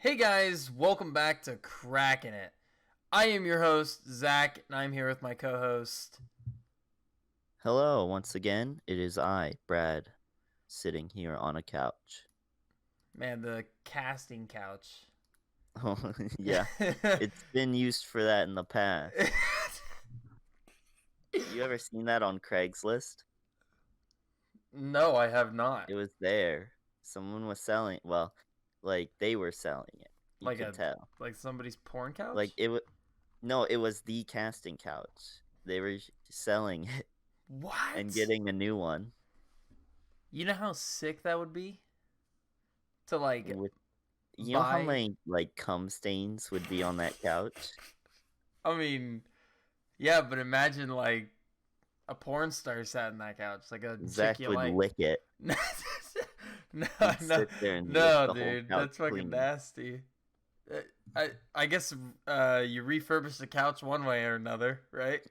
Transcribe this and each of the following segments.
Hey guys, welcome back to Crackin' It. I am your host, Zach, and I'm here with my co-host. Hello, once again, it is I, Brad, sitting here on a couch. Man, the casting couch. Oh, yeah, it's been used for that in the past. You ever seen that on Craigslist? No, I have not. It was there. Someone was selling, well, like they were selling it. You Like could a tell. like somebody's porn Like couch? it was, no, it was the casting couch. They were selling it and What? getting a new one You know how sick that would be to like with, you know how buy? many like cum stains would be on that couch? I mean, yeah, but imagine like a porn star sat in that couch, like a chick Zach you would like. lick it. No, He'd no, sit there and lick no, the whole dude, couch that's fucking clean. nasty. I guess you refurbish the couch one way or another, right?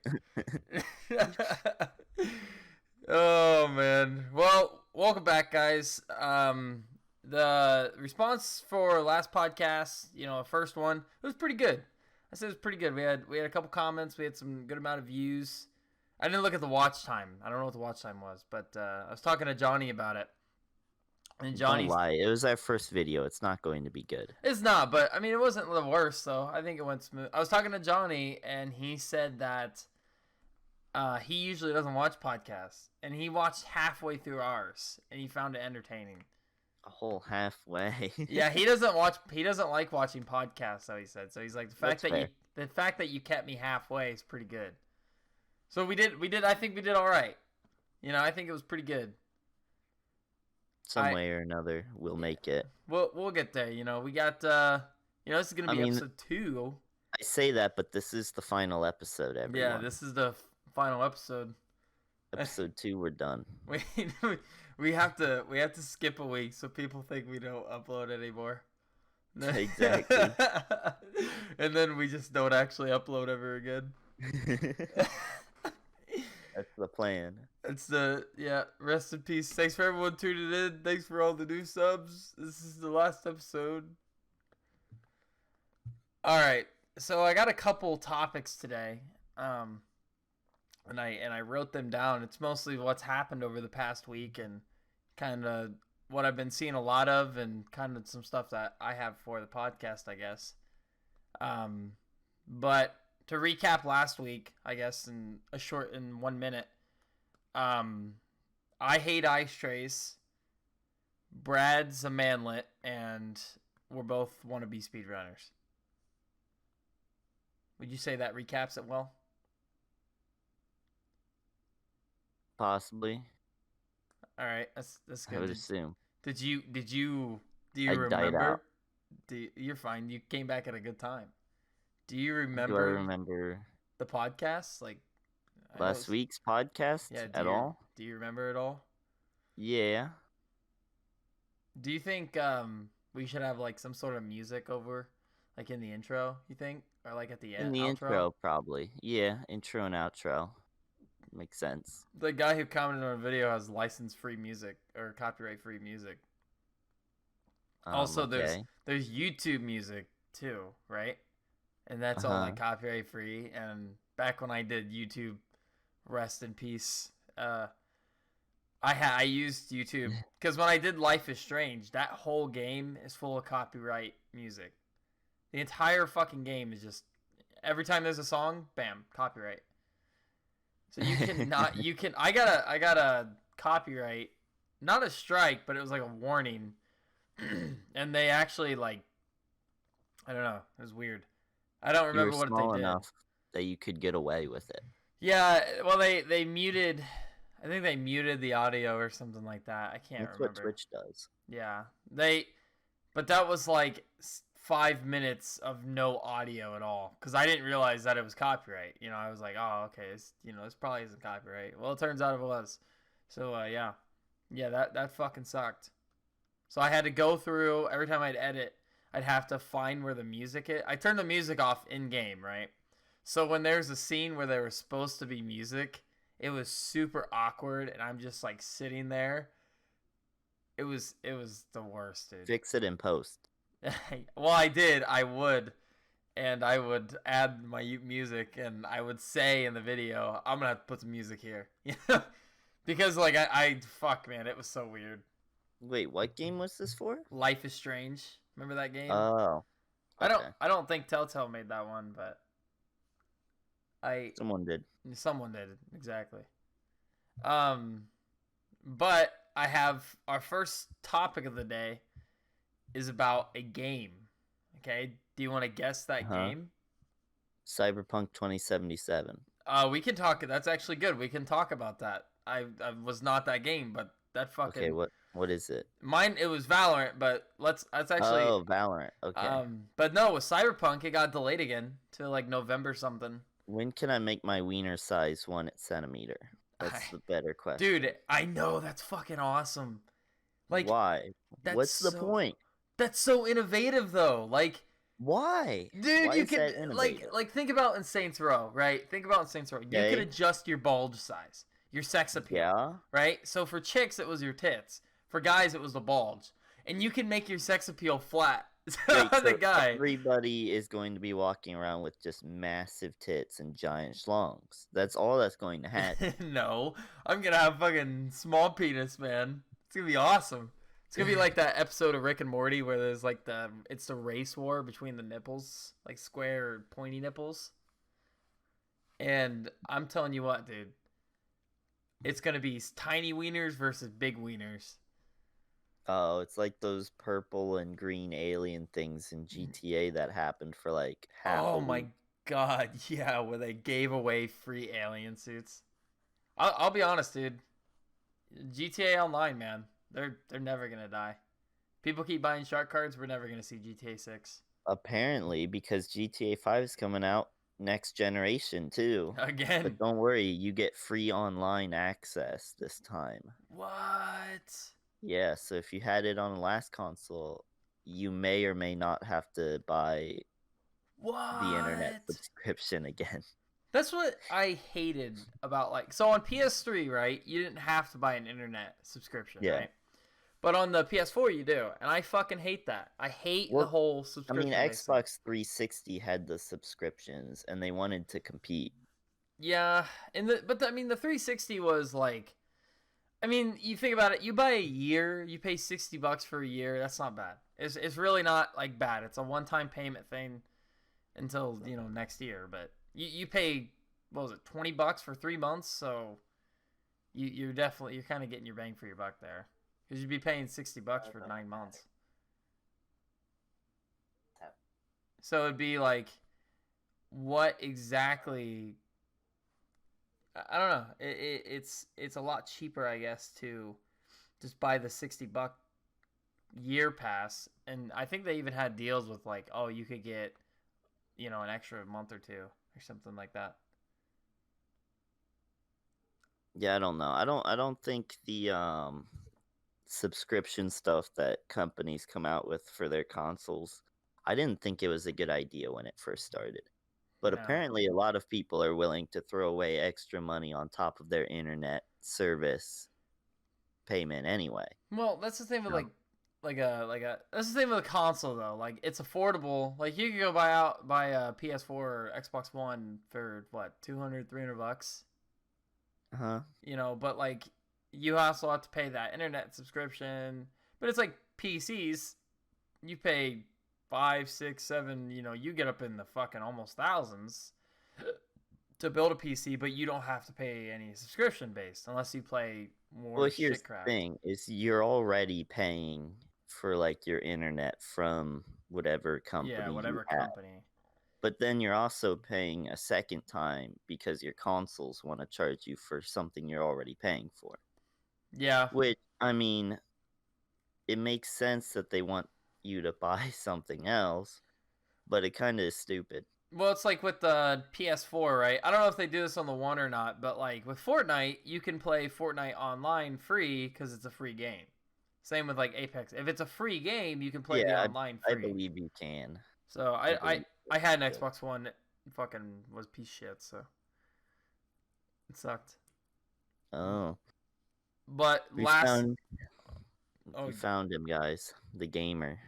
Oh man. Well, welcome back, guys. The response for last podcast, first one, it was pretty good. I said it was pretty good. We had a couple comments. We had some good amount of views. I didn't look at the watch time. I don't know what the watch time was, but I was talking to Johnny about it, and Don't Johnny's lie. It was our first video. It's not going to be good. It's not, but I mean, it wasn't the worst though. I think it went smooth. I was talking to Johnny, and he said that he usually doesn't watch podcasts, and he watched halfway through ours, and he found it entertaining. A whole halfway. Yeah, he doesn't watch. He doesn't like watching podcasts. So he said. So he's like That's fair. the fact that you kept me halfway is pretty good. So we did. I think we did all right. I think it was pretty good. Some I way or another, we'll Yeah, make it. we'll get there. We got this is gonna I be mean, episode 2. I say that, but this is the final episode, Yeah, everyone. this is the final episode. Episode 2, we're done. we we have to skip a week so people think we don't upload anymore. Exactly. And then we just don't actually upload ever again. That's the plan. Rest in peace. Thanks for everyone tuning in. Thanks for all the new subs. This is the last episode. All right. So I got a couple topics today. And I wrote them down. It's mostly what's happened over the past week and kind of what I've been seeing a lot of, and kind of some stuff that I have for the podcast, I guess. But to recap last week, I guess in 1 minute, I hate ice trays. Brad's a manlet, and we're both wannabe speedrunners. Would you say that recaps it well? Possibly. All right, that's I good. would Did, assume. did you did you do you I died out. remember? You're fine. You came back at a good time. Do you Do I remember remember the podcast? Like, I know. last week's podcast Yeah. Do at you all? do you remember it all? Yeah. Do you think we should have like some sort of music over, like in the intro? You think, or like at the In the outro? intro, probably. Yeah, intro and outro. Makes sense. The guy who commented on a video has license-free music or copyright-free music. Also, there's Okay. there's YouTube music too, right? And that's all like Uh-huh. copyright free. And back when I did YouTube, rest in peace. I used YouTube because when I did Life is Strange, that whole game is full of copyright music. The entire fucking game is just every time there's a song, bam, copyright. So you cannot you can I got a copyright, not a strike, but it was like a warning. And they actually like I don't know, it was weird. I don't You were remember what they small did. enough that you could get away with it. Yeah, well they muted. I think they muted the audio or something like that. I can't That's what remember. Twitch does. Yeah, but that was like 5 minutes of no audio at all because I didn't realize that it was copyright. I was like, oh, okay, this probably isn't copyright. Well, it turns out it was. So yeah, that fucking sucked. So I had to go through every time I'd edit. I'd have to find where the music is. I turned the music off in game, right? So when there's a scene where there was supposed to be music, it was super awkward, and I'm just like sitting there. It was the worst, dude. Fix it in post. Well, I did. I would. And I would add my music, and I would say in the video, I'm gonna have to put some music here. Because, like, fuck, man, it was so weird. Wait, what game was this for? Life is Strange. Remember that game? Oh, I don't okay. I don't think Telltale made that one, but I Someone did. someone did exactly. Um, but I have our first topic of the day is about a game. Okay, do you want to guess that game? Cyberpunk 2077. We can talk. That's actually good. We can talk about that. I was not that game, but that fucking. Okay, what is it? Mine, it was Valorant, but that's actually. Oh, Valorant. Okay. But no, with Cyberpunk, it got delayed again to like November something. When can I make my wiener size 1 centimeter? That's the better question. Dude, I know, that's fucking awesome. Like, why? What's the point? That's so innovative, though. Like, why? dude, why you can like think about in Saints Row, right? Think about in Saints Row. Okay. You could adjust your bulge size, your sex appeal. Yeah. Right. So for chicks, it was your tits. For guys, it was the bulge, and you can make your sex appeal flat. Wait, the so guy. Everybody is going to be walking around with just massive tits and giant schlongs. That's all that's going to happen. No, I'm gonna have fucking small penis, man. It's gonna be awesome. It's gonna be like that episode of Rick and Morty where there's like it's the race war between the nipples, like square or pointy nipples. And I'm telling you what, dude, it's gonna be tiny wieners versus big wieners. Oh, it's like those purple and green alien things in GTA that happened for like half a week. My god, yeah, where they gave away free alien suits. I'll be honest, dude. GTA Online, man, they're never gonna die. People keep buying shark cards. We're never gonna see GTA 6. Apparently, because GTA 5 is coming out next generation too. Again. But don't worry, you get free online access this time. What? Yeah, so if you had it on the last console, you may or may not have to buy the internet subscription again. That's what I hated about, like, so on PS3, right, you didn't have to buy an internet subscription, right? But on the PS4 you do, and I fucking hate that. I hate the whole subscription. I mean, Xbox 360 had the subscriptions, and they wanted to compete. Yeah, but the 360 was like, I mean, you think about it, you buy a year, you pay $60 for a year, that's not bad. It's really not, like, bad. It's a one-time payment thing until, next year. But you pay, what was it, $20 for 3 months? So you're kind of getting your bang for your buck there. Because you'd be paying $60 for 9 months. So it'd be like, what exactly... I don't know. It's a lot cheaper, I guess, to just buy the $60 year pass, and I think they even had deals with like, oh, you could get, an extra month or two or something like that. Yeah, I don't know. I don't think the subscription stuff that companies come out with for their consoles, I didn't think it was a good idea when it first started. But apparently a lot of people are willing to throw away extra money on top of their internet service payment anyway. Well, that's the thing with that's the thing with a console though. Like, it's affordable. Like, you could go buy a PS4 or Xbox One for what, $200-$300. But like, you also have to pay that internet subscription. But it's like PCs, you pay 5, 6, 7, you get up in the fucking almost thousands to build a PC, but you don't have to pay any subscription based unless you play more here's shit crap. The thing is, you're already paying for like your internet from whatever company. Yeah, whatever company. But then you're also paying a second time because your consoles want to charge you for something you're already paying for. Yeah. Which, I mean, it makes sense that they want you to buy something else, but it kind of is stupid. Well, it's like with the PS4, right? I don't know if they do this on the One or not, but like with Fortnite, you can play Fortnite online free because it's a free game. Same with like Apex. If it's a free game, you can play the online free. I believe you can. So I had an Xbox One. It fucking was piece of shit, so it sucked. Oh. But We found him, guys. The gamer.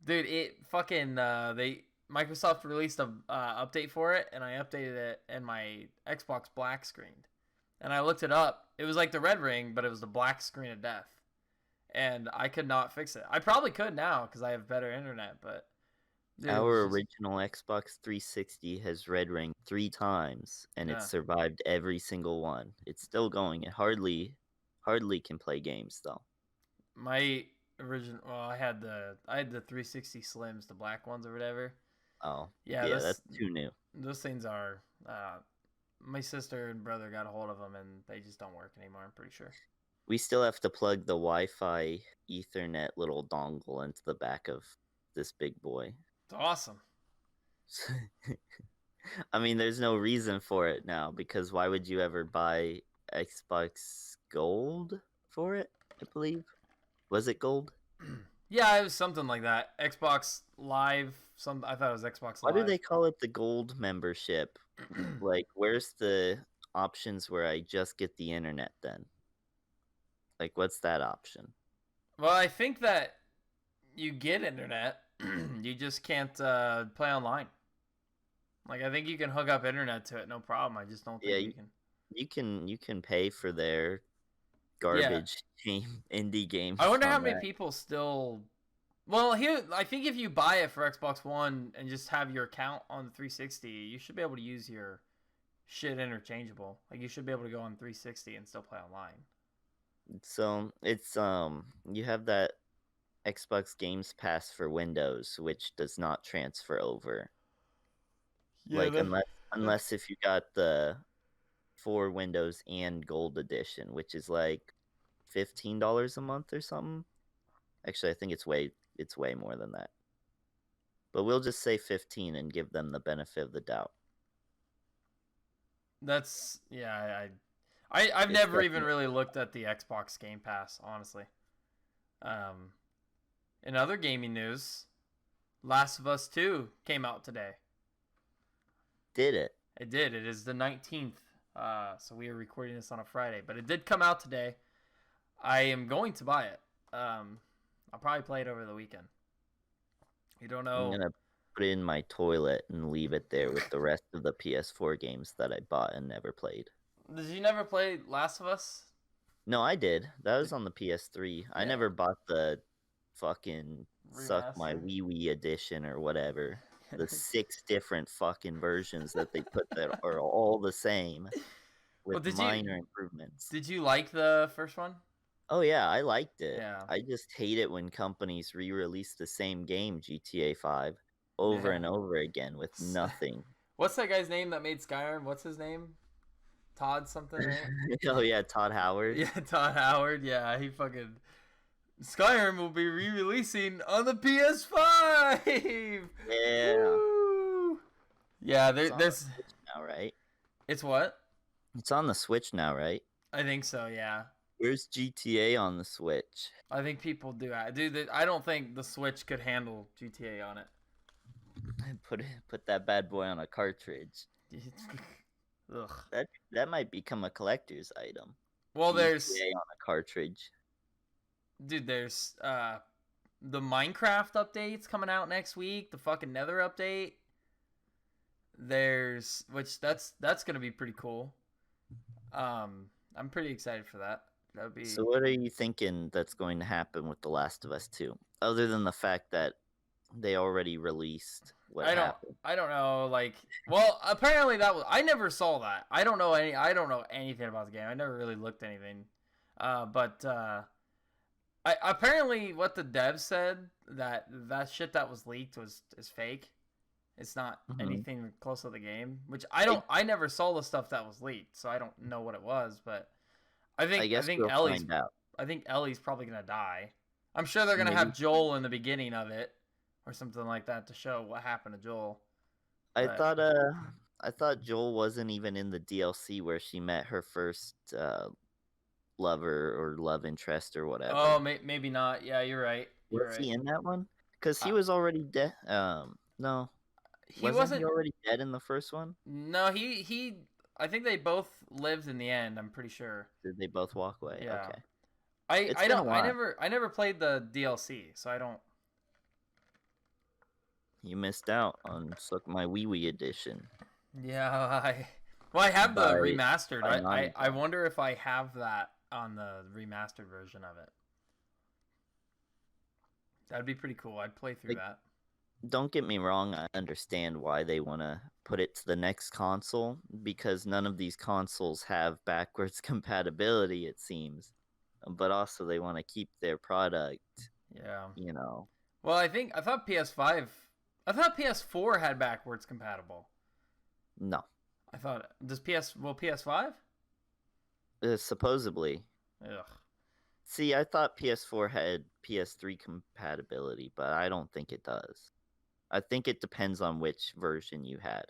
Dude, it fucking they Microsoft released a update for it, and I updated it, and my Xbox black screened, and I looked it up. It was like the red ring, but it was the black screen of death, and I could not fix it. I probably could now because I have better internet, but dude, it was Our just original Xbox 360 has red ring 3 times, and it's yeah. survived every single one. It's still going. It hardly can play games though. My original, well, I had the 360 Slims, the black ones or whatever. Oh, Yeah, yeah, that's too new. those things are. My sister and brother got a hold of them, and they just don't work anymore. I'm pretty sure. We still have to plug the Wi-Fi Ethernet little dongle into the back of this big boy. It's awesome. I mean, there's no reason for it now because why would you ever buy Xbox Gold for it? I believe. Was it gold? Yeah, it was something like that. Xbox Live. I thought it was Xbox Why Live. do they call it the gold membership? Like, where's the options where I just get the internet then? Like, what's that option? Well, I think that you get internet. You just can't play online. Like, I think you can hook up internet to it, no problem. I just don't think Yeah, you can. you can pay for their garbage game indie games. I wonder how on many that. people still. Well, here I think if you buy it for Xbox One and just have your account on the 360, you should be able to use your shit interchangeable. Like you should be able to go on 360 and still play online. So it's you have that Xbox Games Pass for Windows, which does not transfer over. Yeah, Like unless if you got the for Windows and Gold Edition, which is like $15 a month or something. Actually, I think it's way more than that. But we'll just say 15 and give them the benefit of the doubt. that's yeah. I've It's never even definitely really looked at the Xbox Game Pass, honestly. In other gaming news, Last of Us 2 came out today. did it. It did. It is the 19th. So we are recording this on a Friday, but it did come out today. I am going to buy it. I'll probably play it over the weekend. You don't know. I'm gonna put it in my toilet and leave it there with the rest of the PS4 games that I bought and never played. Did you never play Last of Us? No, I did. That was on the PS3. I Yeah. never bought the fucking suck my Remaster? wee wee edition or whatever. The 6 different fucking versions that they put that are all the same with did minor improvements. Did you like the first one? Oh yeah, I liked it. Yeah. I just hate it when companies re-release the same game, GTA 5, over Yeah. and over again with nothing. What's that guy's name that made Skyrim? What's his name? Todd something, right? Oh yeah, Todd Howard. Yeah, Todd Howard. Yeah, he fucking. Skyrim will be re-releasing on the PS5. Yeah. Woo! Yeah, It's on the there's. Switch now, right? It's what? It's on the Switch now, right? I think so. Yeah. Where's GTA on the Switch? I think people do. I don't think the Switch could handle GTA on it. Put that bad boy on a cartridge. Ugh. That might become a collector's item. Well, there's GTA on a cartridge. there's the Minecraft updates coming out next week. The fucking Nether update. That's gonna be pretty cool. I'm pretty excited for that. That would be. So what are you thinking that's going to happen with The Last of Us 2? Other than the fact that they already released what happened. I don't know. Like, well, apparently that was. I never saw that. I don't know anything about the game. I never really looked at anything. But apparently what the devs said that shit that was leaked is fake. It's not anything close to the game, which I never saw the stuff that was leaked, so I don't know what it was. But I guess think we'll Ellie's find out. I think Ellie's probably gonna die. I'm sure they're gonna Maybe. have Joel in the beginning of it or something like that to show what happened to Joel. I But- thought Joel wasn't even in the DLC where she met her first lover or love interest or whatever. Oh, maybe not. Yeah, you're right. Was he in that one? Because he was already dead. No. He Wasn't he already dead in the first one? No, he. I think they both lived in the end. I'm pretty sure. Did they both walk away? Yeah. Okay. It's been a while. I never played the DLC, so I don't. You missed out on Suck My Wee Wee edition Yeah, I have the by remastered. Naughty I Dog. wonder if I have that on the remastered version of it. That'd be pretty cool. I'd play through Like, that. don't get me wrong, I understand why they want to put it to the next console, because none of these consoles have backwards compatibility, it seems. But also, they want to keep their product, Yeah. you know. Well, I thought PS5, I thought PS4 had backwards compatible. No. I thought PS5? Supposedly. Ugh. See, I thought PS4 had PS3 compatibility, but I don't think it does. I think it depends on which version you had.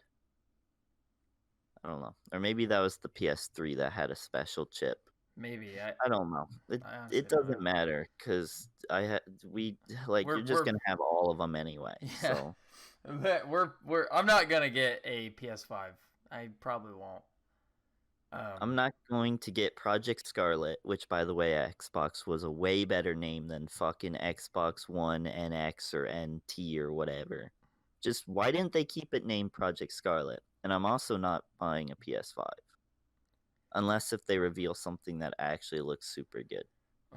I don't know. Or maybe that was the PS3 that had a special chip. Maybe I don't know. I honestly It don't know. doesn't matter because you're just We're gonna have all of them anyway. yeah. So But I'm not gonna get a PS5. I probably won't. I'm not going to get Project Scarlet, which by the way, Xbox was a way better name than fucking Xbox One NX or NT or whatever. Just why didn't they keep it named Project Scarlet? And I'm also not buying a PS5 unless if they reveal something that actually looks super good.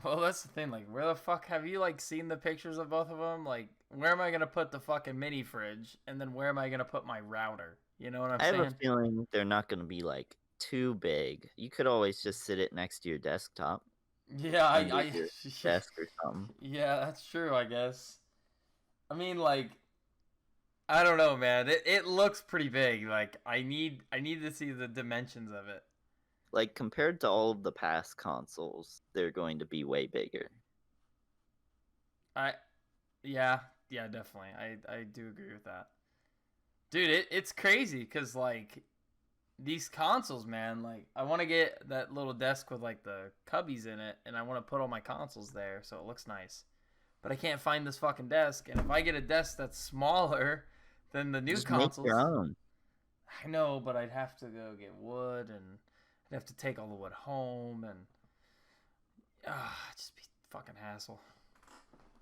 Well, that's the thing. Like, where the fuck have you like seen the pictures of both of them? Like, where am I gonna put the fucking mini fridge, and then where am I gonna put my router? You know what I'm I have saying? a feeling they're not going to be like too big. You could always just sit it next to your desktop, Yeah, under your desk or something. yeah, that's true. I guess. I mean, like, I don't know, man. It looks pretty big. Like, I need to see the dimensions of it. Like compared to all of the past consoles, they're going to be way bigger. I, yeah, yeah, definitely. I do agree with that, dude. It's crazy because like these consoles, man. Like, I want to get that little desk with like the cubbies in it, and I want to put all my consoles there so it looks nice. But I can't find this fucking desk, and if I get a desk that's smaller than the new Just consoles, make your own. I know, but I'd have to go get wood, and I'd have to take all the wood home, and just be fucking hassle.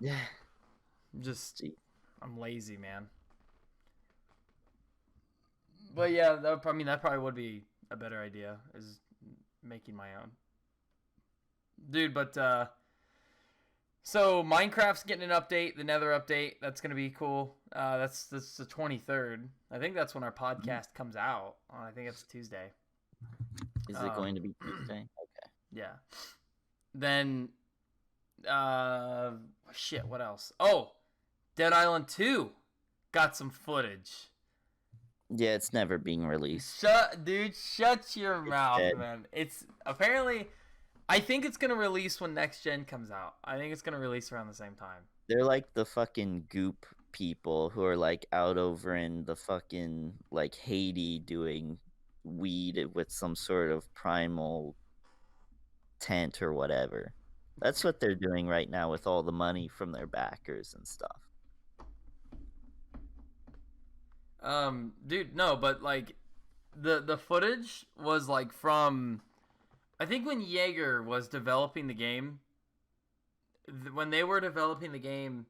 Yeah. Just, Gee. I'm lazy, man. But yeah, that probably would be a better idea, is making my own. Dude, but so Minecraft's getting an update, the Nether update. That's gonna be cool. That's the 23rd. I think that's when our podcast comes out. I think it's Tuesday. Is it going to be Tuesday? Okay. Yeah. Then, shit. What else? Oh, Dead Island 2 got some footage. Yeah, it's never being released. Shut your mouth, dead. man. It's apparently, I think it's gonna release when next gen comes out. I think it's gonna release around the same time. They're like the fucking goop people who are like out over in the fucking like Haiti doing weed with some sort of primal tent or whatever. That's what they're doing right now with all the money from their backers and stuff. Dude, no, but like the footage was like from, I think when Jaeger was developing the game, when they were developing the game,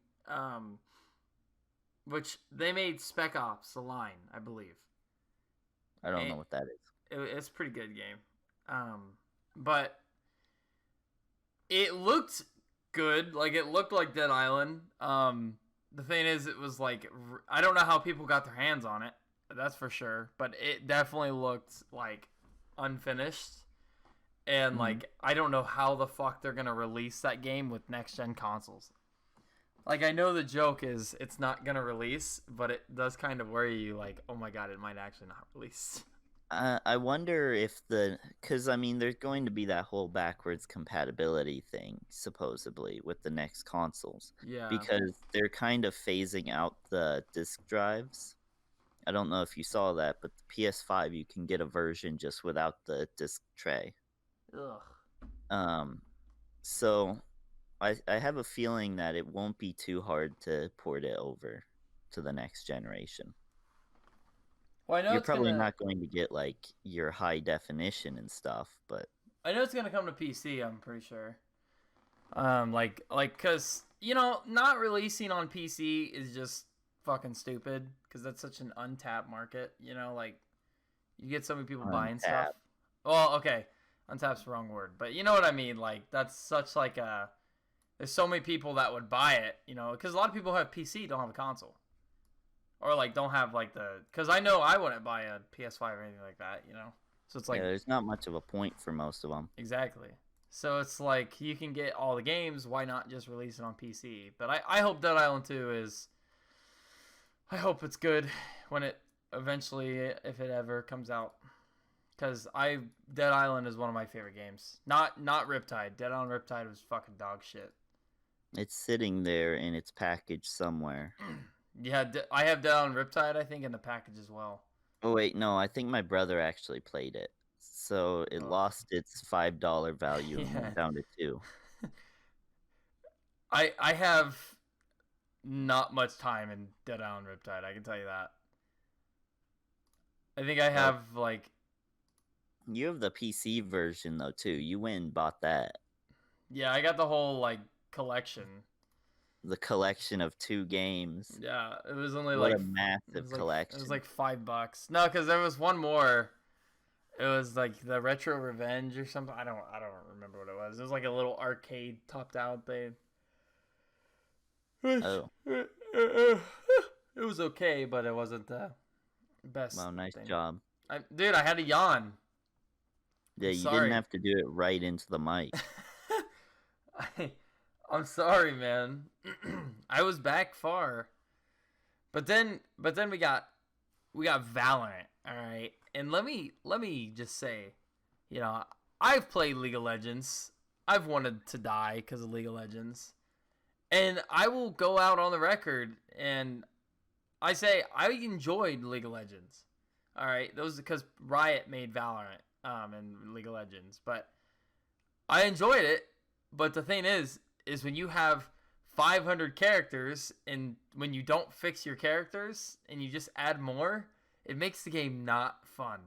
which they made Spec Ops: The Line, I believe. I don't know what that is. It's a pretty good game, but it looked good. Like, it looked like Dead Island. The thing is, it was like, I don't know how people got their hands on it. That's for sure. But it definitely looked like unfinished. And like, I don't know how the fuck they're gonna release that game with next gen consoles. Like, I know the joke is it's not gonna release, but it does kind of worry you. Like, oh my god, it might actually not release. I wonder if because I mean, there's going to be that whole backwards compatibility thing, supposedly, with the next consoles. Yeah. Because they're kind of phasing out the disk drives. I don't know if you saw that, but the PS5, you can get a version just without the disk tray. Ugh. So I have a feeling that it won't be too hard to port it over to the next generation. Well, I know You're probably not going to get like your high definition and stuff, but I know it's gonna come to PC. I'm pretty sure. Cause not releasing on PC is just fucking stupid. Cause that's such an untapped market. Like you get so many people buying stuff. Untapped. Well, okay, untapped's the wrong word, but you know what I mean. Like that's such like a. There's so many people that would buy it. Because a lot of people have PC, don't have a console, or like don't have like the. Cause I know I wouldn't buy a PS5 or anything like that. So it's like Yeah, there's not much of a point for most of them. exactly. So it's like you can get all the games. Why not just release it on PC? But I hope Dead Island 2 is. I hope it's good when it eventually, if it ever comes out. Because Dead Island is one of my favorite games. Not Riptide. Dead Island Riptide was fucking dog shit. It's sitting there in its package somewhere. Yeah, I have Dead Island Riptide, I think, in the package as well. Oh wait, no, I think my brother actually played it. So it lost its $5 value and went down to $2. I have not much time in Dead Island Riptide, I can tell you that. I think I have like you have the PC version though too. You went and bought that. Yeah, I got the whole like collection. The collection of 2 games. Yeah, it was only what like a massive collection. It was like $5. No, because there was one more. It was like the Retro Revenge or something. I don't remember what it was. It was like a little arcade topped out thing. Oh. It was okay, but it wasn't the best. Wow, nice thing. job. Dude, I had to yawn. Yeah, you didn't have to do it right into the mic. I'm sorry, man. I was back far. But then we got Valorant, all right? And let me just say, I've played League of Legends. I've wanted to die because of League of Legends. And I will go out on the record and I say I enjoyed League of Legends. All right, those because Riot made Valorant and League of Legends, but I enjoyed it. But the thing is when you have 500 characters and when you don't fix your characters and you just add more, it makes the game not fun.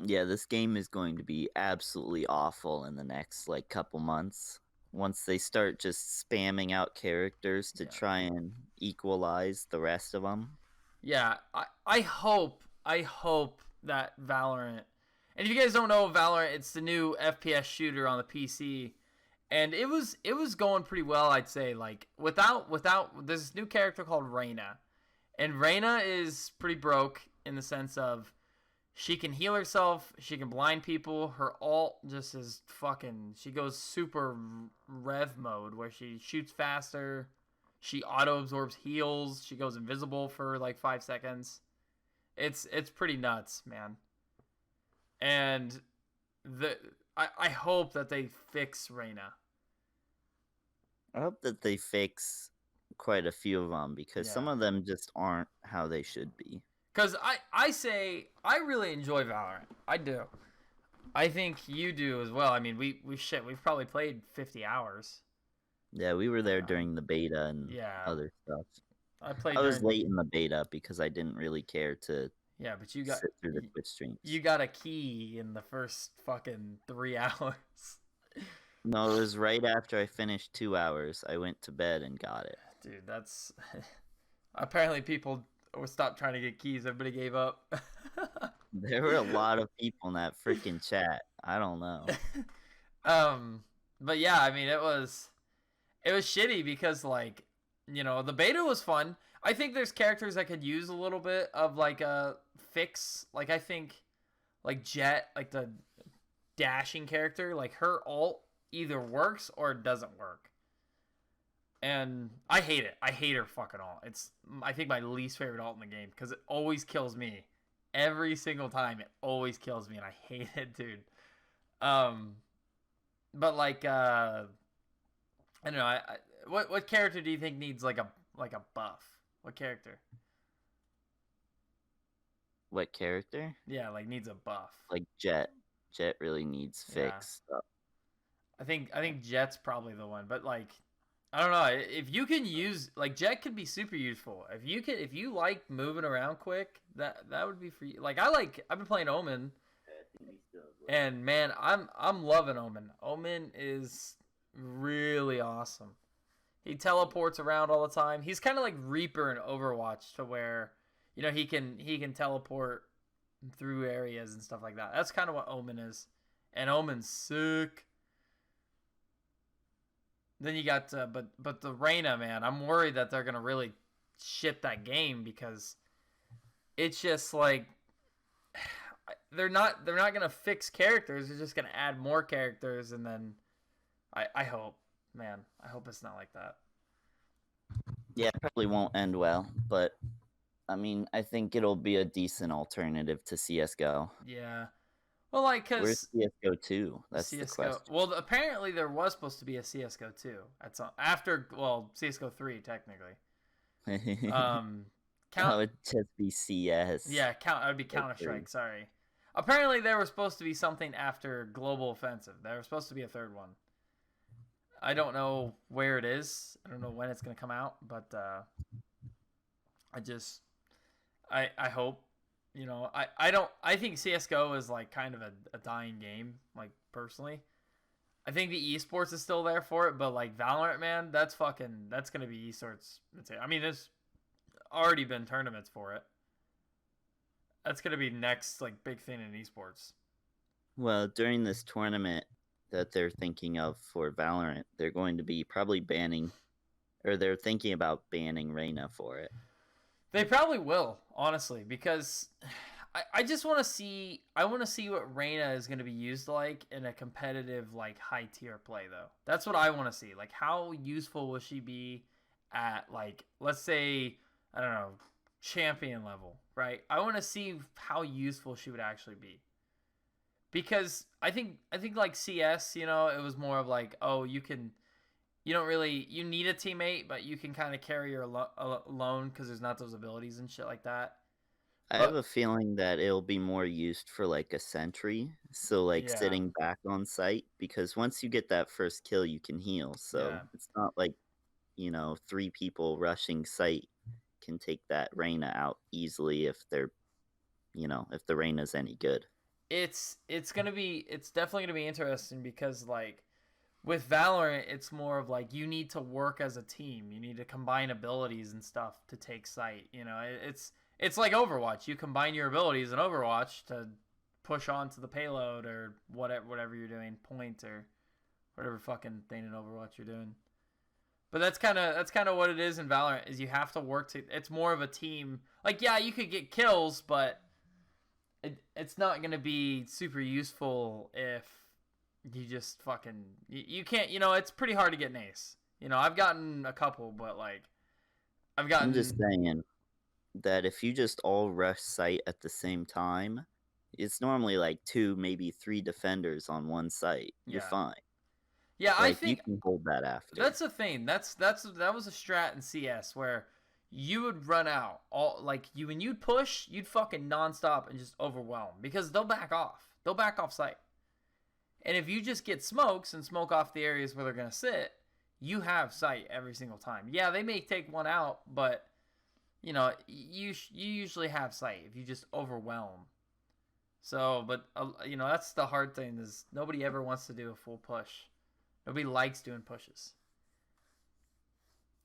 Yeah, this game is going to be absolutely awful in the next couple months. Once they start just spamming out characters to try and equalize the rest of them. Yeah, I hope that Valorant. And if you guys don't know Valorant, it's the new FPS shooter on the PC. And it was going pretty well, I'd say. Like without there's this new character called Reyna. And Reyna is pretty broke in the sense of she can heal herself, she can blind people, her ult just is fucking, she goes super rev mode where she shoots faster, she auto absorbs heals, she goes invisible for like 5 seconds. It's pretty nuts, man. And I hope that they fix Reyna. I hope that they fix quite a few of them because some of them just aren't how they should be. Because I say I really enjoy Valorant. I do. I think you do as well. I mean, we've probably played 50 hours. Yeah, we were there during the beta and other stuff. I was late in the beta because I didn't really care to but sit through the Twitch streams. You got a key in the first fucking 3 hours. No, it was right after I finished 2 hours. I went to bed and got it. Dude, that's... Apparently people stopped trying to get keys. Everybody gave up. There were a lot of people in that freaking chat. I don't know. But yeah, I mean, it was shitty because the beta was fun. I think there's characters that could use a little bit of a fix. I think Jet, the dashing character, her ult either works or it doesn't work. And I hate it. I hate her fucking ult. It's, I think, my least favorite ult in the game because it always kills me. Every single time it always kills me and I hate it, dude. But I don't know. What character do you think needs a buff? What character? What character? Yeah, needs a buff. Jet. Jet really needs fixed stuff. I think Jet's probably the one, but I don't know. If you can use Jet could be super useful. If you like moving around quick, that would be for you. I've been playing Omen, and man, I'm loving Omen. Omen is really awesome. He teleports around all the time. He's kind of like Reaper in Overwatch, to where he can teleport through areas and stuff like that. That's kind of what Omen is, and Omen's sick. Then you got but the Reyna, man, I'm worried that they're gonna really shit that game, because it's just like they're not gonna fix characters. They're just gonna add more characters, and then I hope, man, I hope it's not like that. Yeah, it probably won't end well, but I mean, I think it'll be a decent alternative to CS:GO. Yeah. Well, like, Where's cause CS:GO 2? That's the CS:GO. question. Well, apparently there was supposed to be a CS:GO 2 at some after. Well, CS:GO 3 technically. That Count. would just be CS. Yeah, count. That would be Counter Strike. Sorry. Apparently there was supposed to be something after Global Offensive. There was supposed to be a third one. I don't know where it is. I don't know when it's gonna come out, but I hope, I think CS:GO is like kind of a dying game, like, personally. I think the esports is still there for it, but like Valorant, man, that's gonna be esports. I mean, there's already been tournaments for it. That's gonna be next, like, big thing in esports. Well, during this tournament that they're thinking of for Valorant, they're going to be probably banning, or they're thinking about banning Reyna for it. They probably will, honestly, because I just want to see. I want to see what Reyna is going to be used like in a competitive, like, high tier play, though. That's what I want to see. Like, how useful will she be at, like, let's say, I don't know, champion level, right? I want to see how useful she would actually be. Because I think like CS, it was more of like, oh, you need a teammate, but you can kind of carry her alone, because there's not those abilities and shit like that. I have a feeling that it'll be more used for like a sentry, so like Yeah. sitting back on site, because once you get that first kill, you can heal. So Yeah. it's not like, 3 people rushing site can take that Reyna out easily if they're, if the Reyna's any good. It's definitely gonna be interesting, because, like, with Valorant, it's more of like you need to work as a team. You need to combine abilities and stuff to take site. It's like Overwatch. You combine your abilities in Overwatch to push onto the payload, or whatever you're doing, point, or whatever fucking thing in Overwatch you're doing. But that's kind of what it is in Valorant. Is you have to work to. It's more of a team. Like, yeah, you could get kills, but it's not gonna be super useful if you just fucking you can't. It's pretty hard to get an ace. I've gotten a couple, but like I'm just saying that if you just all rush site at the same time, it's normally like 2, maybe 3 defenders on one site. You're fine. Yeah, like, I think you can hold that after. that's the thing. That was a strat in CS where you would run out when you'd push, you'd fucking nonstop and just overwhelm, because they'll back off. They'll back off site. And if you just get smokes and smoke off the areas where they're gonna sit, you have sight every single time. Yeah, they may take one out, but you usually have sight if you just overwhelm. So, but that's the hard thing, is nobody ever wants to do a full push. Nobody likes doing pushes.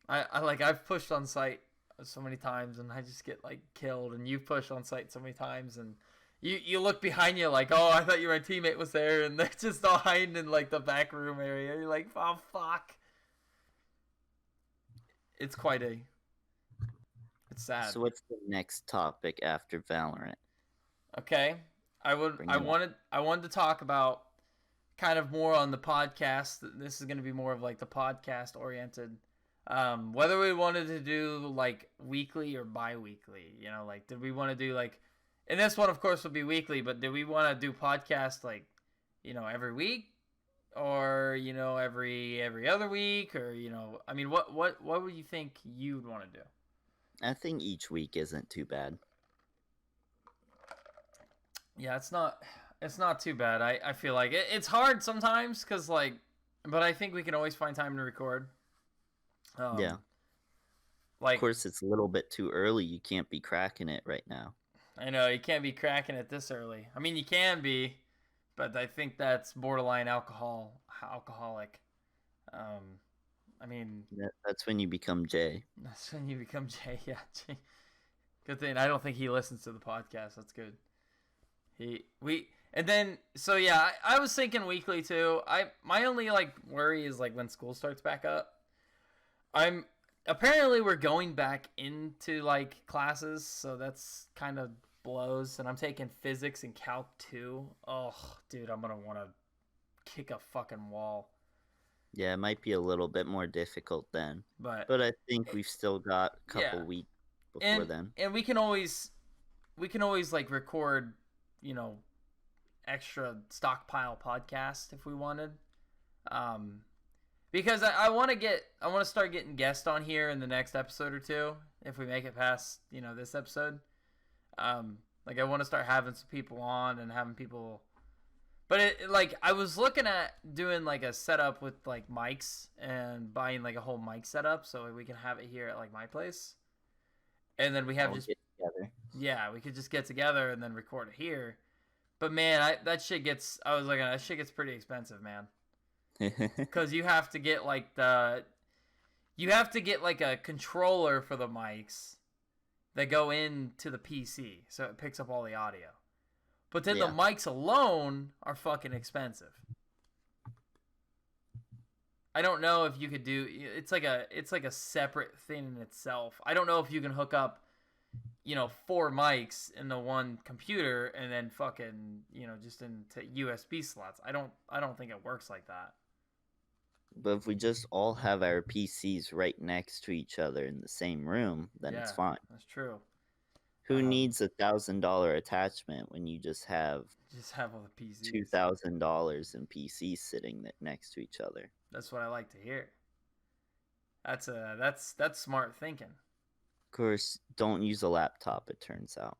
I've pushed on site so many times, and I just get like killed, and you push on site so many times, and you look behind you like, oh, I thought my teammate was there, and they're just all hiding in like the back room area. You're like, oh fuck. It's sad. So what's the next topic after Valorant? Okay. I wanted to talk about kind of more on the podcast. This is going to be more of like the podcast oriented. Whether we wanted to do like weekly or bi-weekly, like, did we want to do like, and this one of course would be weekly, but do we want to do podcast like, every week, or every other week, or I mean, what would you think you'd want to do? I think each week isn't too bad. Yeah, it's not too bad. I feel like it's hard sometimes, because like, but I think we can always find time to record. Yeah. Like, of course, it's a little bit too early. You can't be cracking it right now. I know, you can't be cracking it this early. I mean, you can be, but I think that's borderline alcoholic. I mean, That's when you become Jay. that's when you become Jay. Yeah, Jay. Good thing. I don't think he listens to the podcast. That's good. And then so yeah, I was thinking weekly too. My only like worry is like when school starts back up. I'm apparently we're going back into like classes, so that's kind of blows. And I'm taking physics and calc 2. Oh, dude, I'm gonna want to kick a fucking wall. Yeah, it might be a little bit more difficult then, But but I think we've still got a yeah, couple weeks before and then. and we can always like record, you know, extra stockpile podcast if we wanted. Um, because I want to start getting guests on here in the next episode or two if we make it past this episode. Like I want to start having some people on and having people. But like I was looking at doing like a setup with like mics and buying like a whole mic setup so we can have it here at like my place, and then we have All just get together. yeah we could just get together and then record it here. But man, that shit gets pretty expensive, man. Because you have to get like a controller for the mics that go into the PC, so it picks up all the audio. But then the Yeah. mics alone are fucking expensive. I don't know if you could do. It's like a separate thing in itself. I don't know if you can hook up, 4 mics in the one computer and then fucking, just into USB slots. I don't think it works like that. But if we just all have our PCs right next to each other in the same room, then it's fine. That's true. Who needs $1,000 attachment when you just have all the PCs? $2,000 in PCs sitting next to each other? That's what I like to hear. That's smart thinking. Of course, don't use a laptop, it turns out.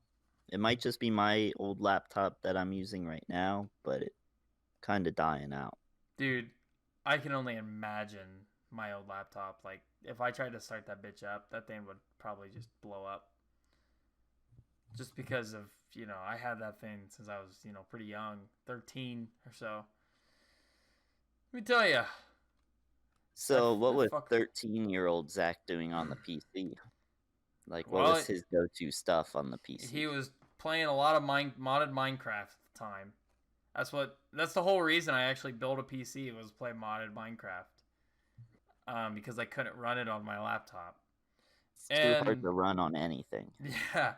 It might just be my old laptop that I'm using right now, but it kind of dying out. Dude, I can only imagine my old laptop. Like, if I tried to start that bitch up, that thing would probably just blow up. Just because of, I had that thing since I was, pretty young, 13 or so. Let me tell you. So, what was 13-year-old Zach doing on the PC? Like, what was his go-to stuff on the PC? He was playing a lot of modded Minecraft at the time. That's the whole reason I actually built a PC was play modded Minecraft. Because I couldn't run it on my laptop. It's too hard to run on anything. Yeah.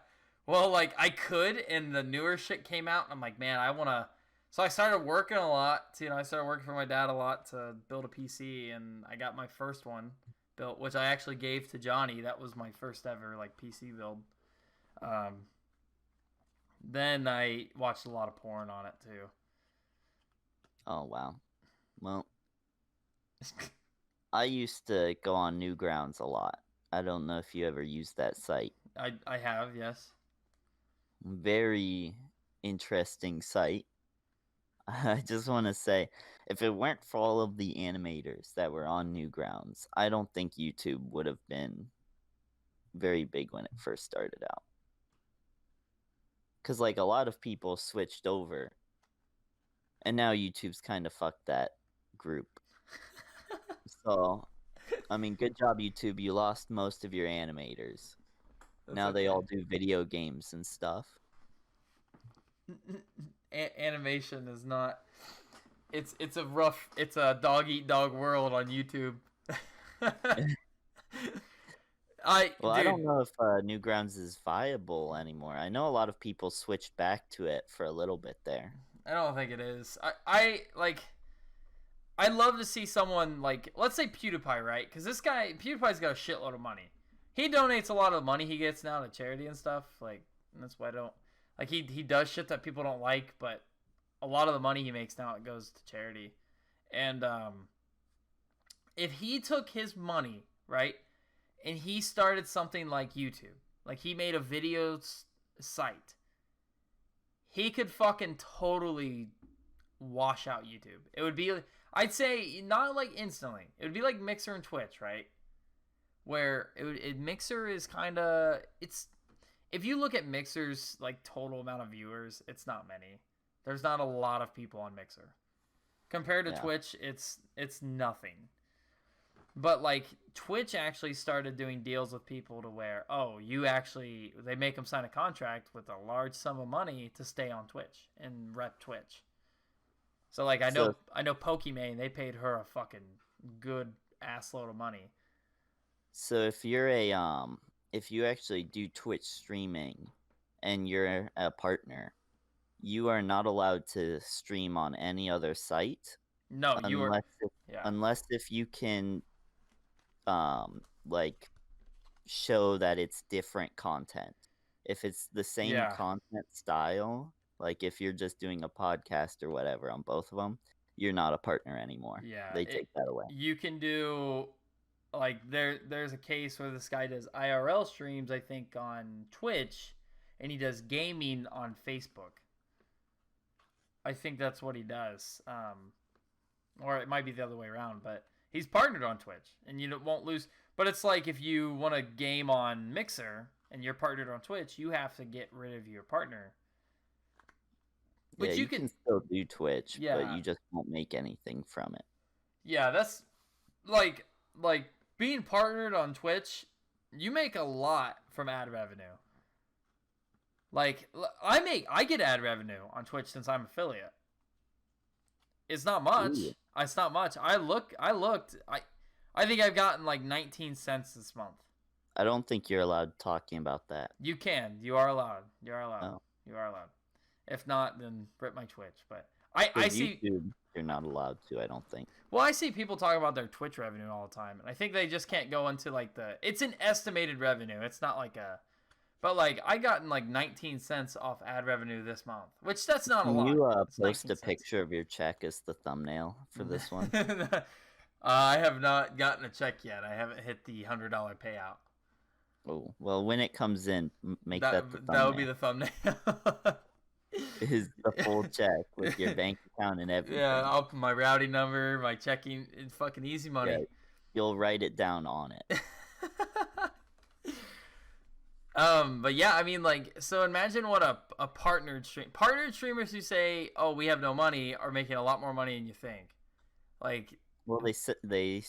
Well, like, I could, and the newer shit came out, and I'm like, man, I want to... So I started working a lot. I started working for my dad a lot to build a PC, and I got my first one built, which I actually gave to Johnny. That was my first ever, like, PC build. Then I watched a lot of porn on it, too. Oh, wow. Well, I used to go on Newgrounds a lot. I don't know if you ever used that site. I have, yes. Very interesting site. I just want to say, if it weren't for all of the animators that were on Newgrounds, I don't think YouTube would have been very big when it first started out. Because, like, a lot of people switched over, and now YouTube's kind of fucked that group. So, I mean, good job, YouTube. You lost most of your animators. Now they all do video games and stuff. Animation is not. It's a dog eat dog world on YouTube. I don't know if Newgrounds is viable anymore. I know a lot of people switched back to it for a little bit there. I don't think it is. I'd love to see someone like, let's say PewDiePie, right? Because PewDiePie's got a shitload of money. He donates a lot of the money he gets now to charity and stuff. Like, that's why I don't like. He does shit that people don't like, but a lot of the money he makes now it goes to charity. And if he took his money, right, and he started something like YouTube, like he made a video site, he could fucking totally wash out YouTube. It would be, I'd say, not like instantly. It would be like Mixer and Twitch, right? Where Mixer is kind of, if you look at Mixer's like total amount of viewers, it's not many. There's not a lot of people on Mixer. Compared to Twitch, it's nothing. But like Twitch actually started doing deals with people to where they make them sign a contract with a large sum of money to stay on Twitch and rep Twitch. So like So I know Pokimane, they paid her a fucking good ass load of money. so if you actually do Twitch streaming and you're a partner, you are not allowed to stream on any other site No, you are unless if, yeah. unless if you can like show that it's different content. If it's the same Yeah. content style, like if you're just doing a podcast or whatever on both of them, you're not a partner anymore. Yeah. They take that away. You can do like there's a case where this guy does IRL streams, I think, on Twitch, and he does gaming on Facebook. I think that's what he does. Or it might be the other way around, but he's partnered on Twitch, and you won't lose. But it's like if you want to game on Mixer and you're partnered on Twitch, you have to get rid of your partner. But Yeah, you can still do Twitch, but you just won't make anything from it. Yeah, that's like being partnered on Twitch. You make a lot from ad revenue. Like I get ad revenue on Twitch since I'm affiliate. It's not much. Ooh. It's not much. I looked. I think I've gotten like 19 cents this month. I don't think you're allowed talking about that. You can. You are allowed. You are allowed. Oh. You are allowed. If not, then rip my Twitch. But I see. YouTube, you're not allowed to. I don't think. Well, I see people talk about their Twitch revenue all the time, and I think they just can't go into like it's an estimated revenue. It's not like a. But like I gotten like 19 cents off ad revenue this month, which that's not a lot. Can you It's post 19 a picture of your check as the thumbnail for this one? I have not gotten a check yet. I haven't hit the $100 payout. Oh, well, when it comes in, make that the thumbnail. That would be the thumbnail. Is the full check with your bank account and everything. Yeah, I'll put my routing number, my checking, it's fucking easy money. Yeah, you'll write it down on it. But yeah, I mean, like, so imagine what a partnered streamers who say, "Oh, we have no money," are making a lot more money than you think. Like, well, they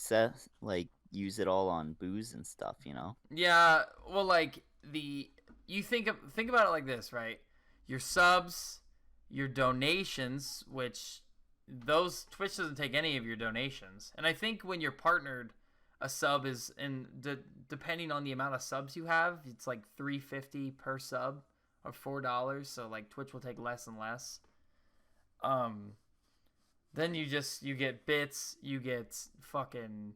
like use it all on booze and stuff, you know. Yeah, well, like you think about it like this, right? Your subs, your donations, which those Twitch doesn't take any of your donations, and I think when you're partnered, a sub is depending on the amount of subs you have, it's like $3.50 per sub or $4. So like Twitch will take less and less. Then you get bits, you get fucking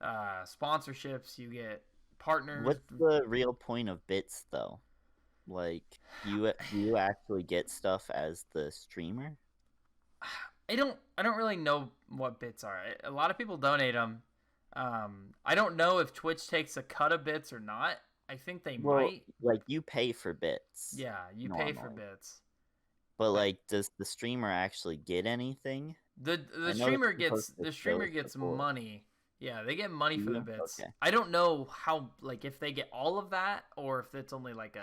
sponsorships, you get partners. What's the real point of bits though? Like you actually get stuff as the streamer? I don't really know what bits are. A lot of people donate them. I don't know if Twitch takes a cut of bits or not. I think they might. Like you pay for bits. Yeah, you pay for bits. But like, does the streamer actually get anything? The streamer gets money. Yeah, they get money for the bits. Okay. I don't know how, like, if they get all of that or if it's only like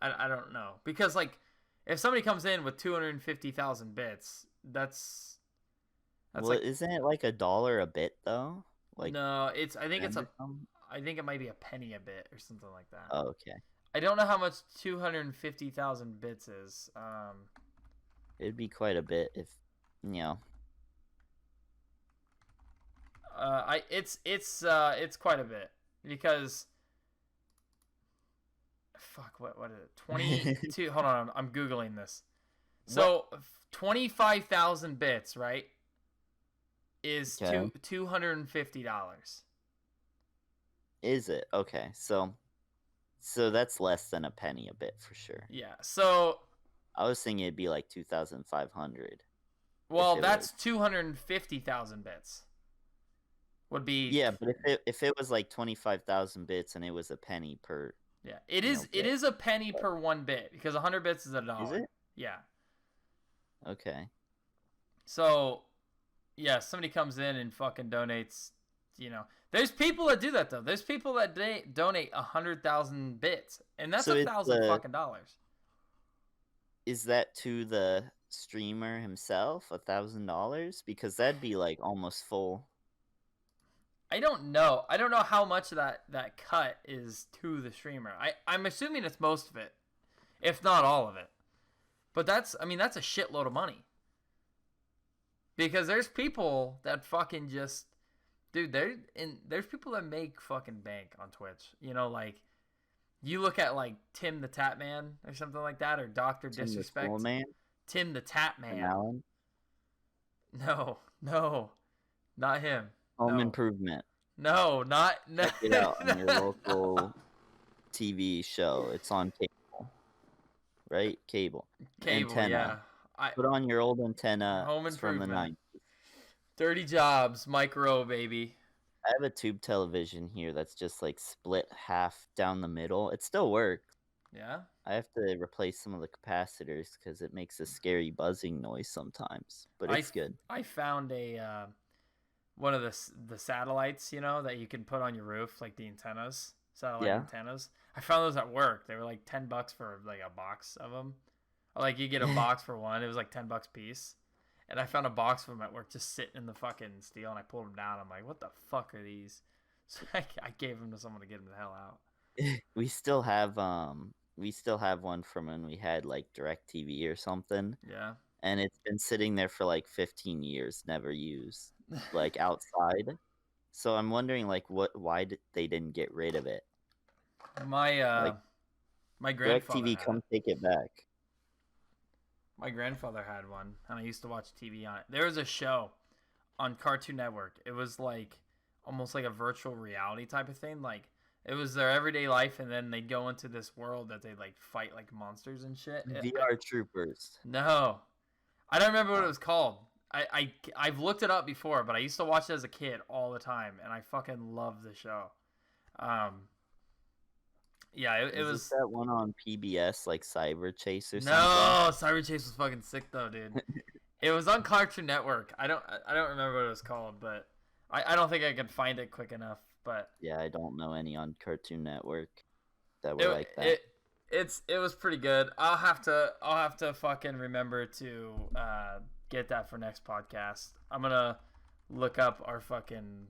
I don't know, because like if somebody comes in with 250,000 bits, that's well, like, isn't it like $1 a bit though? Like, no, I think it might be a penny a bit or something like that. Oh, okay. I don't know how much 250,000 bits is. It'd be quite a bit if, you know. It's quite a bit because fuck, what is it? 22. Hold on, I'm googling this. So 25,000 bits, right? Is $250. Is it? Okay, so that's less than a penny a bit for sure. Yeah. So I was thinking it'd be like 2,500. Well, that's 250,000 bits. Would be. Yeah, but if it was like 25,000 bits and it was a penny per. Yeah, it is a penny per 1 bit because 100 bits is $1. Is it? Yeah. Okay. So, yeah, somebody comes in and fucking donates. You know, there's people that do that though. There's people that donate 100,000 bits, and that's $1,000 fucking dollars. Is that to the streamer himself $1,000? Because that'd be like almost full. I don't know. I don't know how much of that cut is to the streamer. I'm assuming it's most of it, if not all of it. But that's a shitload of money. Because there's people that fucking just, dude, there's people that make fucking bank on Twitch. You know, like, you look at like Tim the Tap Man or something like that, or Doctor Disrespect. The Man? Tim the Tap Man. Alan? No, not him. Home Improvement. No, not. Check it out on your local TV show. It's on cable, right? Cable. Antenna. Yeah. Put on your old antenna. Home It's from the Improvement. 90s. Dirty Jobs, micro baby. I have a tube television here that's just like split half down the middle. It still works. Yeah. I have to replace some of the capacitors because it makes a scary buzzing noise sometimes, but it's good. I found a one of the satellites, you know, that you can put on your roof, like the antennas, satellite antennas. I found those at work. They were like $10 for like a box of them. Like, you get a box for one. It was like $10 a piece. And I found a box of them at work just sitting in the fucking steel, and I pulled them down. I'm like, what the fuck are these? So I gave them to someone to get them the hell out. We still have one from when we had like DirecTV or something. Yeah. And it's been sitting there for like 15 years, never used, like outside. So I'm wondering like why they didn't get rid of it. My grandfather DirecTV, come take it back. My grandfather had one, and I used to watch TV on it. There was a show on Cartoon Network. It was like almost like a virtual reality type of thing. Like, it was their everyday life, and then they'd go into this world that they like fight like monsters and shit. VR Troopers. No, I don't remember what it was called. I've looked it up before, but I used to watch it as a kid all the time, and I fucking loved the show. Yeah, it was that one on PBS, like Cyber Chase or something. No, Cyber Chase was fucking sick though, dude. It was on Cartoon Network. I don't remember what it was called, but I don't think I could find it quick enough. But yeah, I don't know any on Cartoon Network that were like that. It was pretty good. I'll have to fucking remember to get that for next podcast. I'm gonna look up our fucking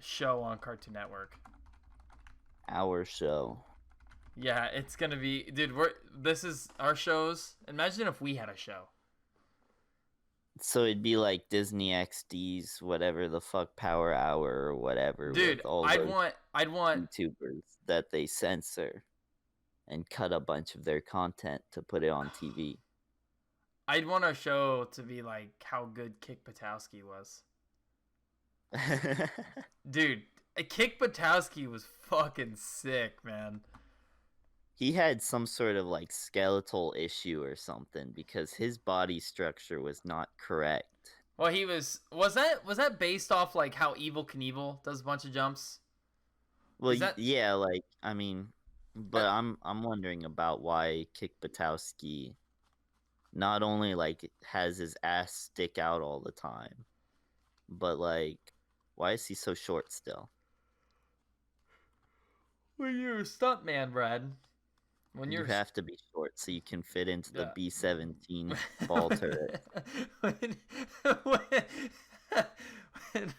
show on Cartoon Network. Our show. Yeah, it's gonna be, dude. This is our shows. Imagine if we had a show. So it'd be like Disney XD's whatever the fuck Power Hour or whatever. Dude, with all I'd want YouTubers that they censor and cut a bunch of their content to put it on TV. I'd want our show to be like how good Kick Buttowski was. Dude, Kick Buttowski was fucking sick, man. He had some sort of like skeletal issue or something because his body structure was not correct. Well, he was that based off like how Evel Knievel does a bunch of jumps? Well, yeah, like I mean, but I'm wondering about why Kick Buttowski not only like has his ass stick out all the time, but like why is he so short still? Well, you're a stuntman, Brad. You have to be short so you can fit into the B-17 ball turret.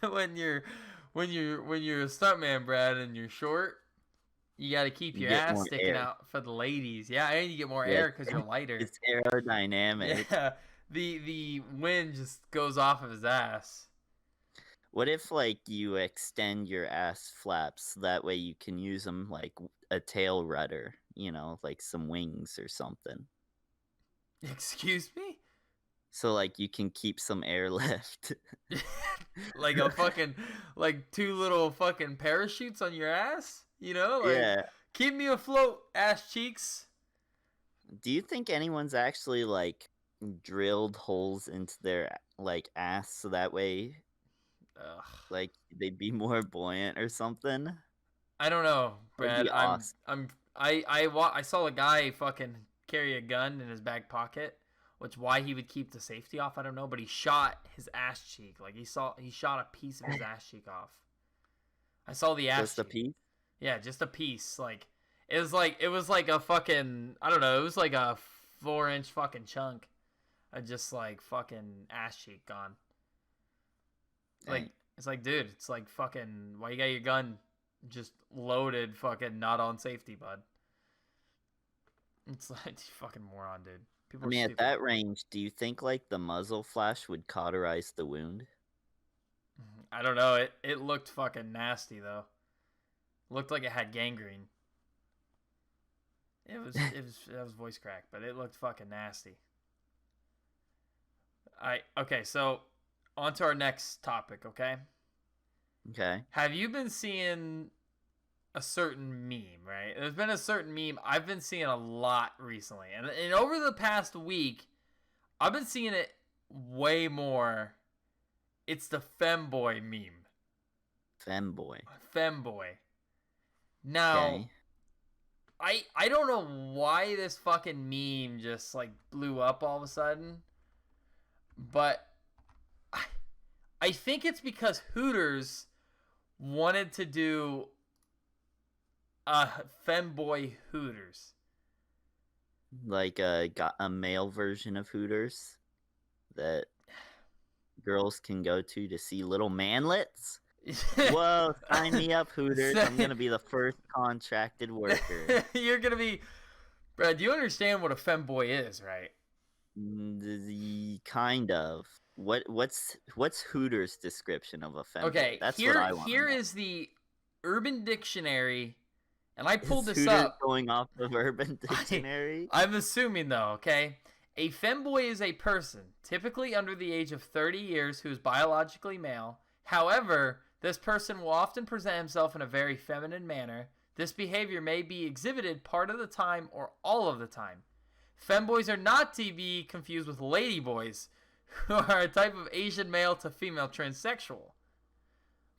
when you're a stuntman, Brad, and you're short, you got to keep your ass sticking out for the ladies. Yeah, and you get more air because you're lighter. It's aerodynamic. Yeah, the wind just goes off of his ass. What if like you extend your ass flaps that way you can use them like a tail rudder, you know, like some wings or something? Excuse me? So like you can keep some air left. Like a fucking like two little fucking parachutes on your ass, you know? Like, yeah. Keep me afloat, ass cheeks. Do you think anyone's actually like drilled holes into their like ass so that way like they'd be more buoyant or something? I don't know, Brad. Awesome. I saw a guy fucking carry a gun in his back pocket, which why he would keep the safety off, I don't know, but he shot his ass cheek. Like he shot a piece of his ass cheek off. I saw the ass Just a piece? Yeah, just a piece. Like it was like a fucking, I don't know, it was like a 4-inch fucking chunk of just like fucking ass cheek gone. Like It's like, dude, it's like fucking, why you got your gun just loaded, fucking not on safety, bud? It's like, fucking moron, dude. People I mean, are at stupid. that range, do you think like the muzzle flash would cauterize the wound? I don't know. It looked fucking nasty though. Looked like it had gangrene. It was voice crack, but it looked fucking nasty. Okay, so on to our next topic, okay? Okay. Have you been seeing a certain meme, right? There's been a certain meme I've been seeing a lot recently. And over the past week, I've been seeing it way more. It's the Femboy meme. Femboy. Femboy. Now, Okay. I don't know why this fucking meme just like blew up all of a sudden, but I think it's because Hooters wanted to do a Femboy Hooters. Like got a male version of Hooters that girls can go to see little manlets. Whoa, sign me up, Hooters. I'm going to be the first contracted worker. You're going to be... Brad, do you understand what a femboy is, right? Kind of. What's Hooters' description of a femboy? Okay, That's here, what I want. Here is the Urban Dictionary, and I pulled this Hooters up. Going off of Urban Dictionary? I'm assuming, though, okay? A femboy is a person, typically under the age of 30 years, who is biologically male. However, this person will often present himself in a very feminine manner. This behavior may be exhibited part of the time or all of the time. Femboys are not to be confused with ladyboys, who are a type of Asian male to female transsexual.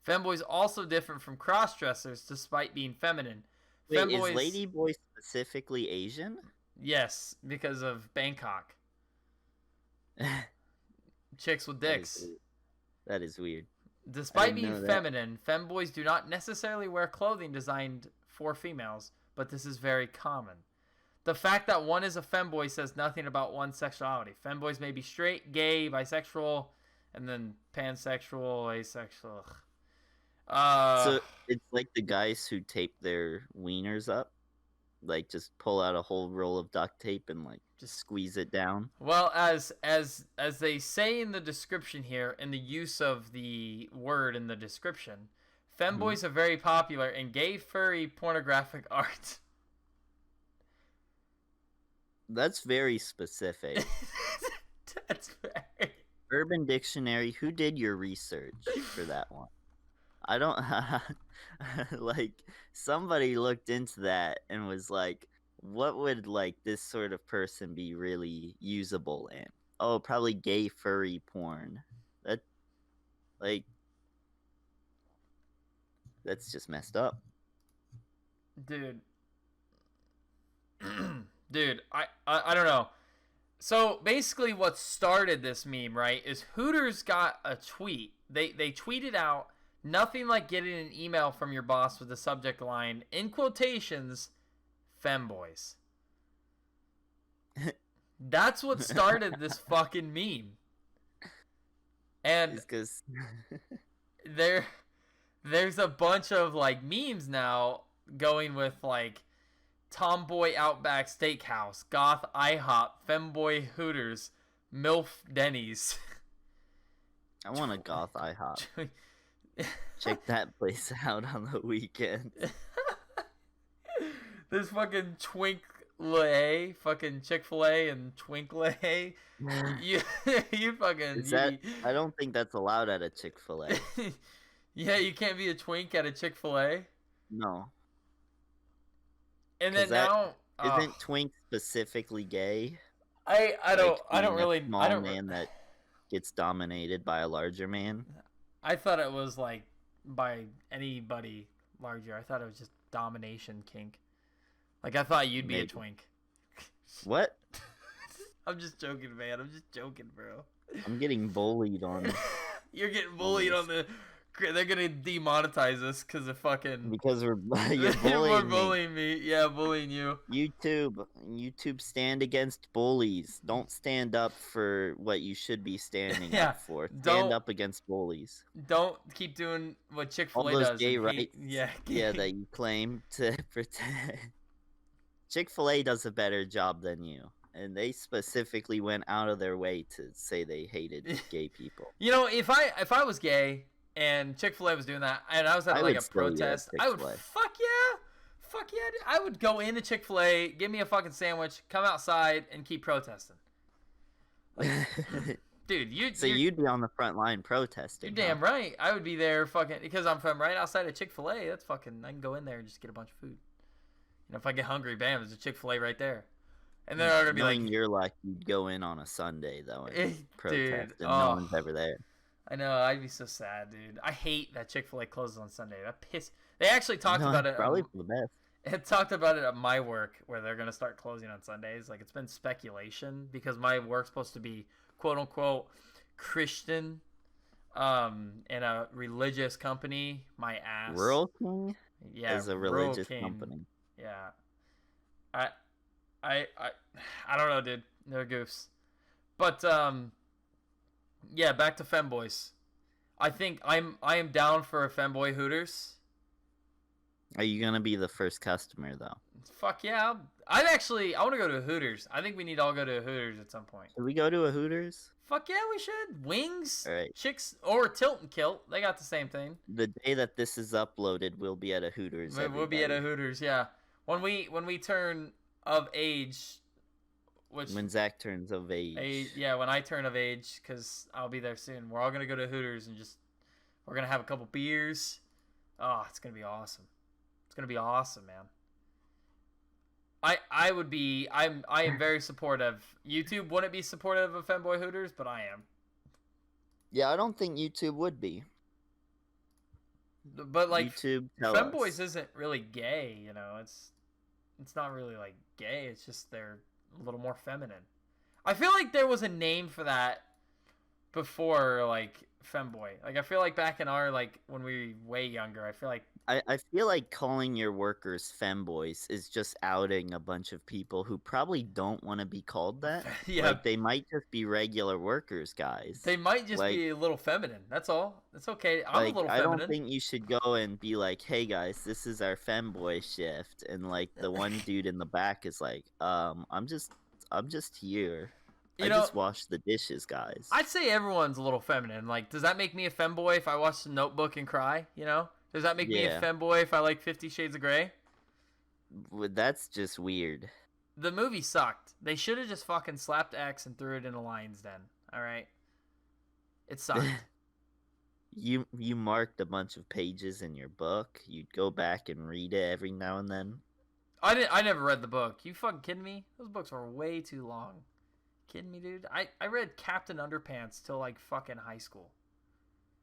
Femboys also different from cross-dressers despite being feminine. Wait, Femboys, is ladyboy specifically Asian? yes, because of Bangkok. Chicks with dicks. That is weird. Despite being feminine, femboys do not necessarily wear clothing designed for females, but this is very common. The fact that one is a femboy says nothing about one's sexuality. Femboys may be straight, gay, bisexual, and then pansexual, asexual. So it's like the guys who tape their wieners up, like just pull out a whole roll of duct tape and like just squeeze it down. Well, as they say in the description here, in the use of the word in the description, femboys are very popular in gay, furry, pornographic art. That's very specific. That's very... Urban Dictionary, who did your research for that one? I don't... like, somebody looked into that and was like, what would, like, this sort of person be really usable in? Oh, probably gay furry porn. That, like... That's just messed up. Dude. Dude, I don't know. So basically what started this meme, right, is Hooters got a tweet. They tweeted out, nothing like getting an email from your boss with the subject line, in quotations, femboys. That's what started this fucking meme. And because there's a bunch of like memes now going with like Tomboy Outback Steakhouse, Goth IHOP, Femboy Hooters, MILF Denny's. I want a Goth IHOP. Check that place out on the weekend. There's fucking Twink-la-A, fucking Chick-fil-A and Twink-la-A. you fucking... Is that, I don't think that's allowed at a Chick-fil-A. Yeah, you can't be a twink at a Chick-fil-A? No. And then now... Isn't twink specifically gay? I don't really... Small man that gets dominated by a larger man? I thought it was like by anybody larger. I thought it was just domination kink. Like I thought you'd be a twink. What? I'm just joking, man. I'm just joking, bro. I'm getting bullied on. You're getting bullied on the They're gonna demonetize us because of fucking. Because you're We're bullying me. bullying me. Yeah, bullying you. YouTube, stand against bullies. Don't stand up for what you should be standing Yeah, up for. Stand don't- up against bullies. Don't keep doing what All Chick-fil-A those does. gay and rights, yeah, that you claim to protect. Chick-fil-A does a better job than you, and they specifically went out of their way to say they hated gay people. You know, if I was gay and Chick-fil-A was doing that, and I was at I like would a still eat at protest, I would Chick-fil-A. fuck yeah, dude. I would go into Chick-fil-A, give me a fucking sandwich, come outside, and keep protesting. Like, dude, you'd be on the front line protesting. You're damn right. I would be there fucking because I'm from right outside of Chick-fil-A. That's fucking. I can go in there and just get a bunch of food. You know, if I get hungry, bam, there's a Chick-fil-A right there. And then they're gonna be Knowing like, your luck, you'd go in on a Sunday though and protest, and no oh. one's ever there. I know, I'd be so sad, dude. I hate that Chick-fil-A closes on Sunday. That piss. They actually talked about it. Probably for the best. It talked about it at my work where they're gonna start closing on Sundays. Like it's been speculation because my work's supposed to be quote unquote Christian, in a religious company. My ass. Rural King Yeah, is a Rural religious King. company. Yeah. I don't know, dude. They're goofs. But yeah, back to Femboys. I think I am down for a Femboy Hooters. Are you gonna be the first customer though? Fuck yeah. I want to go to a Hooters. I think we need to all go to a Hooters at some point. Should we go to a Hooters? Fuck yeah, we should. Wings, All right. chicks, or Tilt and Kilt. They got the same thing. The day that this is uploaded, we'll be at a Hooters. We'll be at a Hooters, yeah. When we turn of age, which when Zach turns of age. yeah, when I turn of age, because I'll be there soon. We're all gonna go to Hooters and we're gonna have a couple beers. Oh, it's gonna be awesome. It's gonna be awesome, man. I am very supportive. YouTube wouldn't be supportive of Femboy Hooters, but I am. Yeah, I don't think YouTube would be. But like YouTube, Femboys isn't really gay, you know. It's not really like gay. It's just they're a little more feminine. I feel like there was a name for that before, like Femboy. Like I feel like back in our like when we were way younger, I feel like I feel like calling your workers femboys is just outing a bunch of people who probably don't want to be called that. Yeah. Like, they might just be regular workers, guys. They might just Like- be a little feminine. That's all. It's okay. I'm Like, a little I feminine. don't think you should go and be like, "Hey guys, this is our femboy shift," and like the one dude in the back is like, I'm just here. You I know, just wash the dishes, guys." I'd say everyone's a little feminine. Like, does that make me a femboy if I watch The Notebook and cry? You know? Does that make me a Yeah. femboy if I like 50 Shades of Grey? That's just weird. The movie sucked. They should have just fucking slapped X and threw it in a lion's den. All right? It sucked. You marked a bunch of pages in your book. You'd go back and read it every now and then. I never read the book. You fucking kidding me? Those books were way too long. Kidding me, dude? I read Captain Underpants till like fucking high school.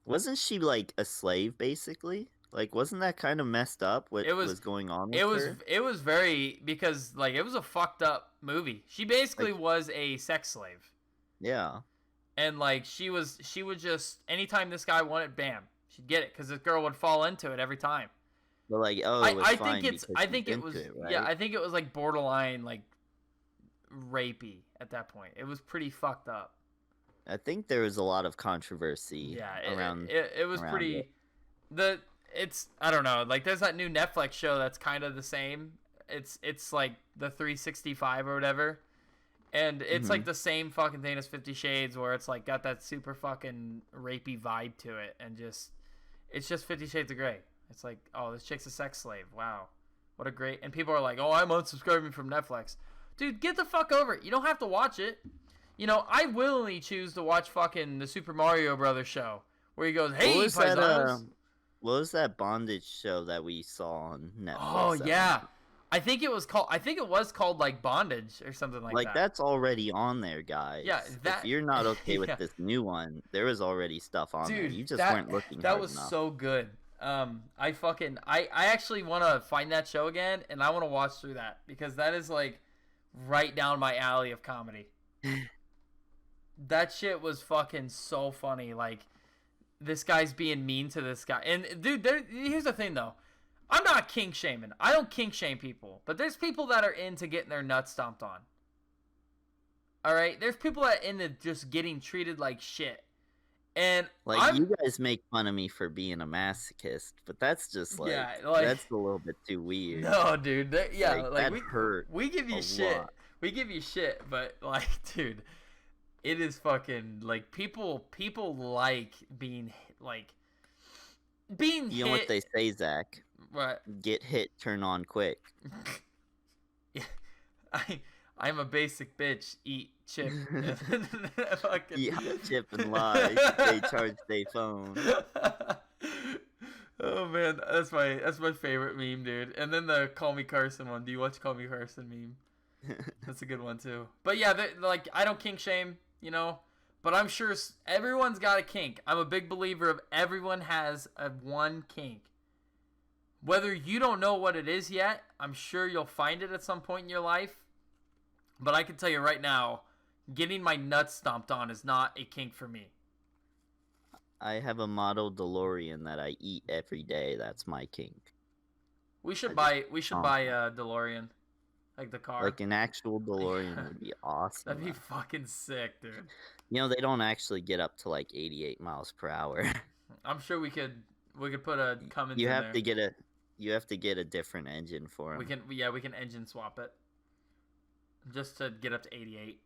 Wasn't she like a slave basically? Like, wasn't that kind of messed up? What was going on with her? It was very because like it was a fucked up movie. She basically was a sex slave. Yeah. And like she would just anytime this guy wanted, bam, she'd get it because this girl would fall into it every time. But like, oh, I it was think fine it's because I she's think it into was right? yeah I think it was like borderline like rapey at that point. It was pretty fucked up. I think there was a lot of controversy Yeah, around. it was around pretty. It's I don't know. Like there's that new Netflix show that's kind of the same. It's like the 365 or whatever, and it's like the same fucking thing as 50 Shades, where it's like got that super fucking rapey vibe to it, and it's just 50 Shades of Grey. It's like, oh, this chick's a sex slave. Wow, what a great. And people are like, oh, I'm unsubscribing from Netflix. Dude, get the fuck over it. You don't have to watch it. You know, I willingly choose to watch fucking the Super Mario Brothers show where he goes, "Hey, paisanos." What was that bondage show that we saw on Netflix? Oh yeah, I think it was called like Bondage or something like that. Like that's already on there, guys. Yeah, if you're not okay with yeah. this new one, there was already stuff on there. Dude, You just that, weren't looking That hard was enough. so good. I actually want to find that show again, and I want to watch through that because that is like right down my alley of comedy. That shit was fucking so funny. Like this guy's being mean to this guy. And dude, here's the thing though. I'm not kink shaming. I don't kink shame people. But there's people that are into getting their nuts stomped on. Alright? There's people that are into just getting treated like shit. And like, you guys make fun of me for being a masochist, but that's just like, that's a little bit too weird. No, dude. That hurt. We give you shit. Lot. We give you shit, but like, dude, it is fucking like people like being like being You know what they say, Zach? What? Get hit, turn on quick. Yeah, I'm a basic bitch. Eat chip. Eat hot chip and lie. They charge they phone. Oh man, that's my favorite meme, dude. And then the Call Me Carson one. Do you watch Call Me Carson meme? That's a good one too. But yeah, like I don't kink shame, you know. But I'm sure everyone's got a kink. I'm a big believer of everyone has a one kink. Whether you don't know what it is yet, I'm sure you'll find it at some point in your life. But I can tell you right now, getting my nuts stomped on is not a kink for me. I have a model DeLorean that I eat every day. That's my kink. We should buy a DeLorean. Like the car. Like an actual DeLorean would be awesome. That'd be fucking sick, dude. You know, they don't actually get up to like 88 miles per hour. I'm sure we could put a Cummins you in have there. You have to get a different engine for them. We can engine swap it. Just to get up to 88.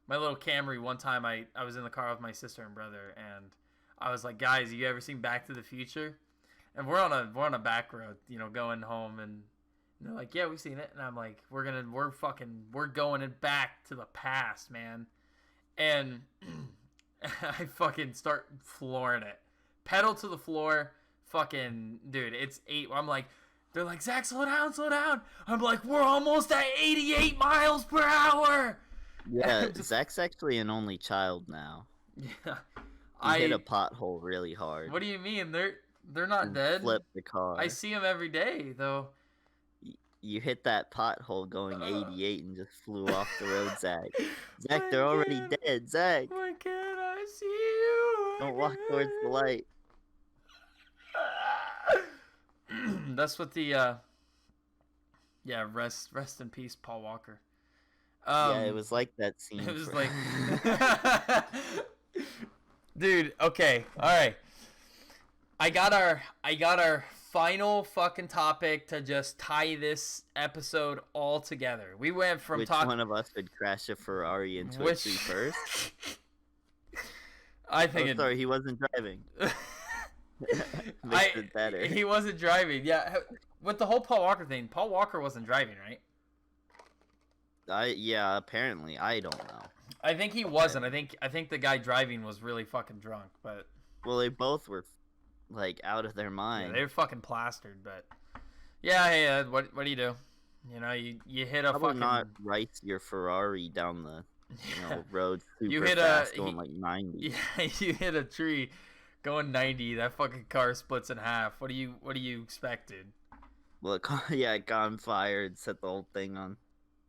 My little Camry, one time I was in the car with my sister and brother, and I was like, guys, you ever seen Back to the Future? And we're on a back road, you know, going home, and they're like, yeah, we've seen it. And I'm like, we're going it back to the past, man. And I fucking start flooring it. Pedal to the floor. Fucking, dude, it's 8. I'm like, they're like, Zach, slow down, slow down. I'm like, we're almost at 88 miles per hour. Yeah, Zach's actually an only child now. Yeah. He hit a pothole really hard. What do you mean? They're not dead. Flipped the car. I see them every day, though. You hit that pothole going 88 and just flew off the road, Zach. Zach, they're already dead, Zach. Why can't I see you? Don't walk towards the light. That's what the rest in peace, Paul Walker. Yeah, it was like that scene. It was like dude, okay. All right. I got our final fucking topic to just tie this episode all together. We went from Which one of us would crash a Ferrari into a tree first? I think sorry, he wasn't driving. Makes it better. He wasn't driving. Yeah, with the whole Paul Walker thing, Paul Walker wasn't driving, right? Yeah, apparently. I don't know. I think he wasn't. I think the guy driving was really fucking drunk, but well, they both were like out of their mind. Yeah, they were fucking plastered, but yeah, hey, what do you do? You know, you hit a fucking not race your Ferrari down the road super fast, going like 90. Yeah, you hit a tree going 90. That fucking car splits in half. What do you expected? Well, it got on fire and set the whole thing on.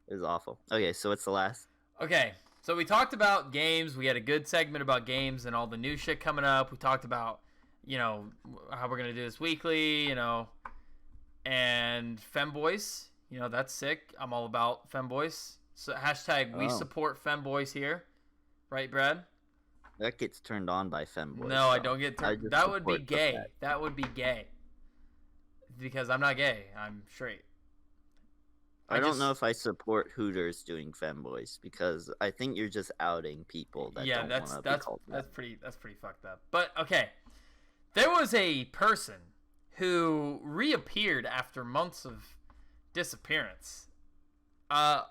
It was awful. Okay, so what's the last? Okay, so we talked about games. We had a good segment about games and all the new shit coming up. We talked about, you know, how we're going to do this weekly, you know, and Femboys. You know, that's sick. I'm all about Femboys. So hashtag we support Femboys here. Right, Brad? That gets turned on by Femboys. No, so I don't get turned. That would be gay. That would be gay. Because I'm not gay. I'm straight. I don't know if I support Hooters doing Femboys because I think you're just outing people that don't want to be called that. That's pretty fucked up. But okay, there was a person who reappeared after months of disappearance. I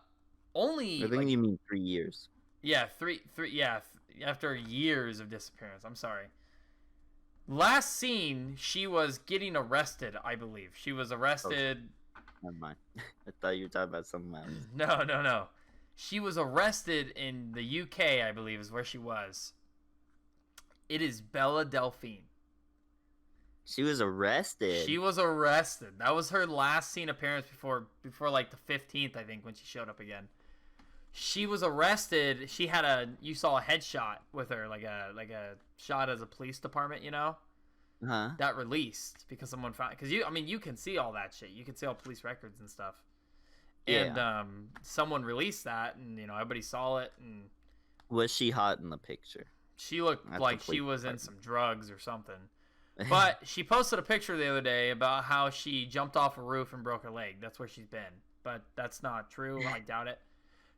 think you mean 3 years. Yeah, three. Yeah, after years of disappearance. I'm sorry. Last seen, she was getting arrested. I believe she was arrested. Never mind. I thought you were talking about something else. No. She was arrested in the UK, I believe, is where she was. It is Bella Delphine. She was arrested? She was arrested. That was her last seen appearance before like the 15th, I think, when she showed up again. She was arrested. She had you saw a headshot with her, like a shot as a police department, you know? Huh? That released because someone found, because you can see all that shit. You can see all police records and stuff. And Yeah. someone released that, and everybody saw it, and Was she hot in the picture? she looked At like the she police was in department. some drugs or something. But she posted a picture the other day about how she jumped off a roof and broke her leg. That's where she's been. But that's not true. I doubt it.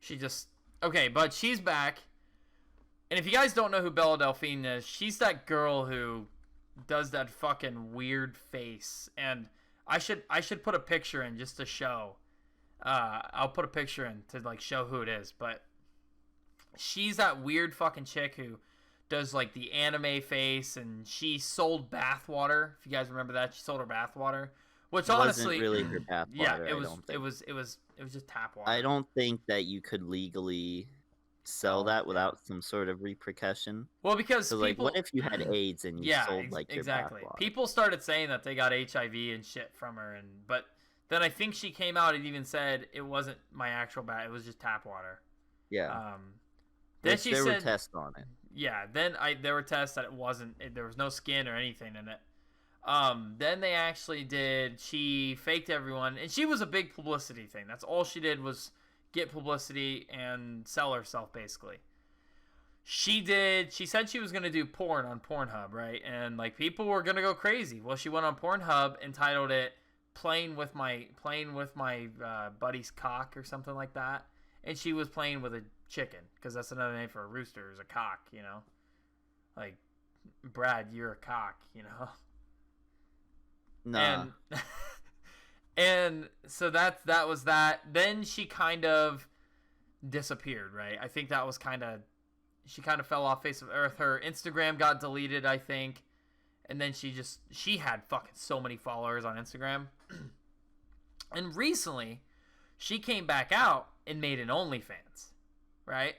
She just... Okay, but she's back. And if you guys don't know who Bella Delphine is, she's that girl who does that fucking weird face. And I should put a picture in just to show. I'll put a picture in to like show who it is. But she's that weird fucking chick who does like the anime face, and she sold bathwater. If you guys remember that, she sold her bathwater, which honestly wasn't really her bathwater. yeah, I don't think. it was just tap water. I don't think that you could legally sell that without some sort of repercussion. Well, because So, people, like, what if you had AIDS and you sold like your exactly. bathwater? People started saying that they got HIV and shit from her, but then I think she came out and even said it wasn't my actual bath; it was just tap water. Yeah. Then Which she there said, were tests on it. yeah. Then there were tests that it wasn't. There was no skin or anything in it. Then they actually did. She faked everyone, and she was a big publicity thing. That's all she did was get publicity and sell herself, basically. She said she was gonna do porn on Pornhub, right? And like people were gonna go crazy. Well, she went on Pornhub, entitled it "Playing with my buddy's cock" or something like that, and she was playing with a chicken, because that's another name for a rooster, is a cock, like Brad, you're a cock, Nah. and so that was that. Then she kind of disappeared, right? I think that was she kind of fell off face of earth. Her Instagram got deleted, I think, and then she had fucking so many followers on Instagram. And recently she came back out and made an OnlyFans, right?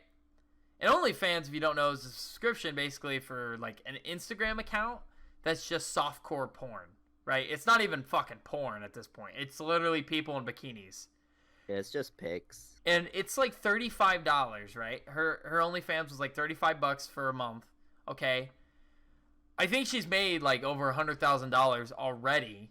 And OnlyFans, if you don't know, is a subscription basically for like an Instagram account that's just softcore porn, right? It's not even fucking porn at this point. It's literally people in bikinis. Yeah, it's just pics. And it's like $35, right? Her OnlyFans was like $35 for a month. Okay. I think she's made like over $100,000 already.